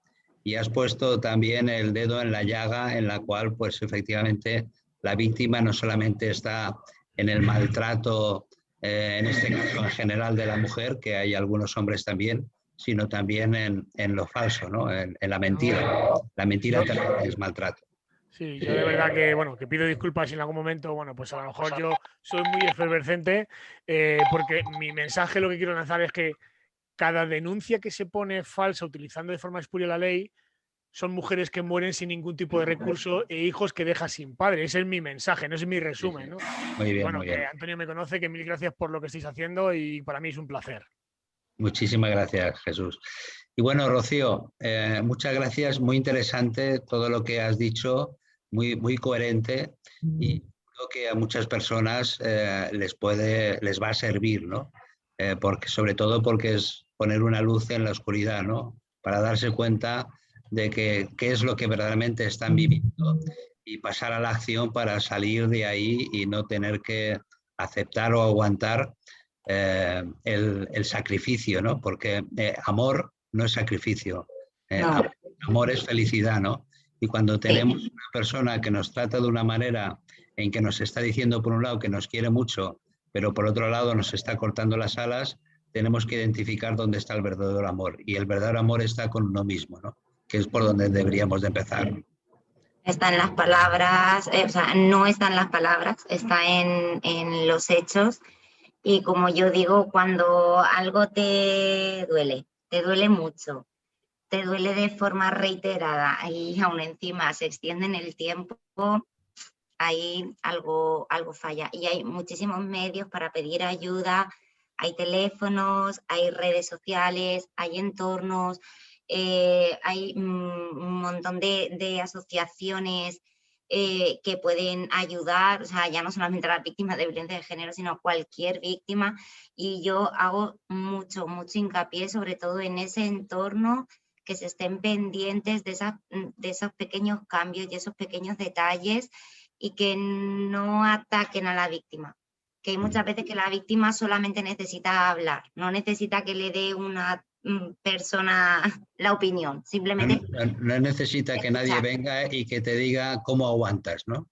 Y has puesto también el dedo en la llaga, en la cual pues efectivamente la víctima no solamente está en el maltrato, en este caso en general de la mujer, que hay algunos hombres también, sino también en lo falso, ¿no? En la mentira. La mentira también es maltrato. Sí, yo de verdad que, bueno, que pido disculpas si en algún momento, bueno, pues a lo mejor yo soy muy efervescente, porque mi mensaje lo que quiero lanzar es que cada denuncia que se pone falsa utilizando de forma espuria la ley son mujeres que mueren sin ningún tipo de recurso e hijos que deja sin padre. Ese es mi mensaje, no es mi resumen, ¿no? Muy bien, bueno, muy bien. que Antonio me conoce, que mil gracias por lo que estáis haciendo y para mí es un placer. Muchísimas gracias, Jesús. Y bueno, Rocío, muchas gracias, muy interesante todo lo que has dicho, muy coherente, y creo que a muchas personas les va a servir, ¿no? Porque, sobre todo porque es poner una luz en la oscuridad, ¿no? Para darse cuenta de qué es lo que verdaderamente están viviendo y pasar a la acción para salir de ahí y no tener que aceptar o aguantar el sacrificio, ¿no? Porque amor no es sacrificio, No. amor es felicidad, ¿no? Y cuando tenemos una persona que nos trata de una manera en que nos está diciendo por un lado que nos quiere mucho, pero por otro lado nos está cortando las alas, tenemos que identificar dónde está el verdadero amor. Y el verdadero amor está con uno mismo, ¿no? Que es por donde deberíamos de empezar. Está en las palabras, o sea, no está en las palabras, está en los hechos. Y como yo digo, cuando algo te duele mucho, te duele de forma reiterada y aún encima se extiende en el tiempo, ahí algo falla. Y hay muchísimos medios para pedir ayuda, hay teléfonos, hay redes sociales, hay entornos, hay un montón de asociaciones que pueden ayudar, o sea, ya no solamente a las víctimas de violencia de género, sino a cualquier víctima. Y yo hago mucho hincapié, sobre todo en ese entorno, que se estén pendientes de esos pequeños cambios y esos pequeños detalles y que no ataquen a la víctima. Que hay muchas veces que la víctima solamente necesita hablar, no necesita que le dé una persona la opinión, simplemente... No necesita que nadie venga y que te diga cómo aguantas, ¿no?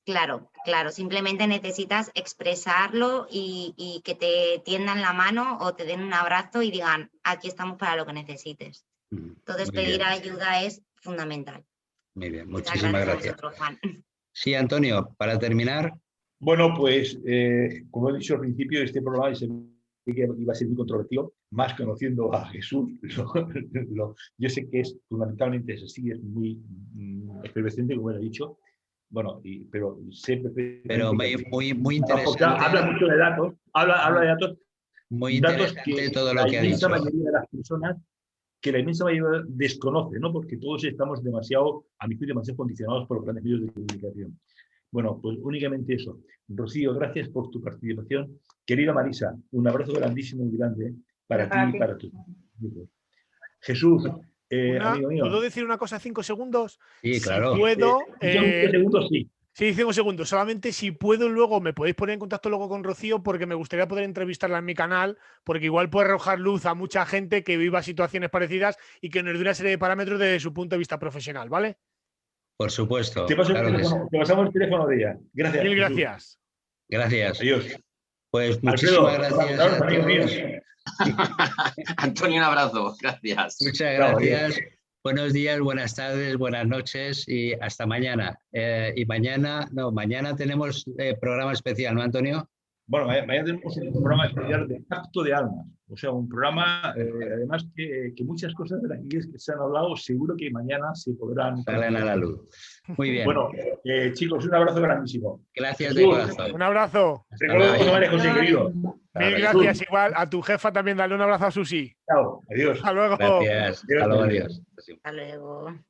Claro, simplemente necesitas expresarlo y que te tiendan la mano o te den un abrazo y digan, aquí estamos para lo que necesites. Entonces pedir ayuda es fundamental. Muy bien, muchísimas gracias. A vosotros, Juan. Sí, Antonio, para terminar. Bueno, pues como he dicho al principio, este programa iba a ser muy controvertido, más conociendo a Jesús. Yo sé que es fundamentalmente así, es muy efervescente, como he dicho. Bueno, pero sé pero muy interesante. Habla mucho de datos, habla de datos. Muy interesante datos que todo lo que ha dicho. La mayoría de las personas, que la inmensa mayoría desconoce, ¿no? Porque todos estamos demasiado condicionados por los grandes medios de comunicación. Bueno, pues únicamente eso. Rocío, gracias por tu participación. Querida Marisa, un abrazo grandísimo y grande para ti y para tus hijos. Jesús, amigo mío. ¿Puedo decir una cosa 5 segundos? Sí, claro. Si puedo... 5 segundos, sí. Sí, 5 segundos. Solamente si puedo luego, me podéis poner en contacto luego con Rocío, porque me gustaría poder entrevistarla en mi canal, porque igual puede arrojar luz a mucha gente que viva situaciones parecidas y que nos dé una serie de parámetros desde su punto de vista profesional, ¿vale? Por supuesto. Te pasamos el teléfono de ella. Gracias. Mil gracias. Gracias. Adiós. Pues muchísimas Alfredo, gracias a amigo mío. todos. Antonio, un abrazo. Gracias. Muchas Chao, gracias. Buenos días, buenas tardes, buenas noches y hasta mañana. Y mañana tenemos programa especial, ¿no, Antonio? Bueno, mañana tenemos un programa especial de Pacto de Almas. O sea, un programa, además, que muchas cosas de las que se han hablado, seguro que mañana se podrán... Salen a la luz. Muy bien. Bueno, chicos, un abrazo grandísimo. Gracias de Jesús, corazón. Un abrazo. Recuerdo que María José, querido. Mil gracias. Igual a tu jefa también dale un abrazo a Susi. Chao, adiós. Hasta luego. Gracias. Hasta luego, adiós. Hasta luego.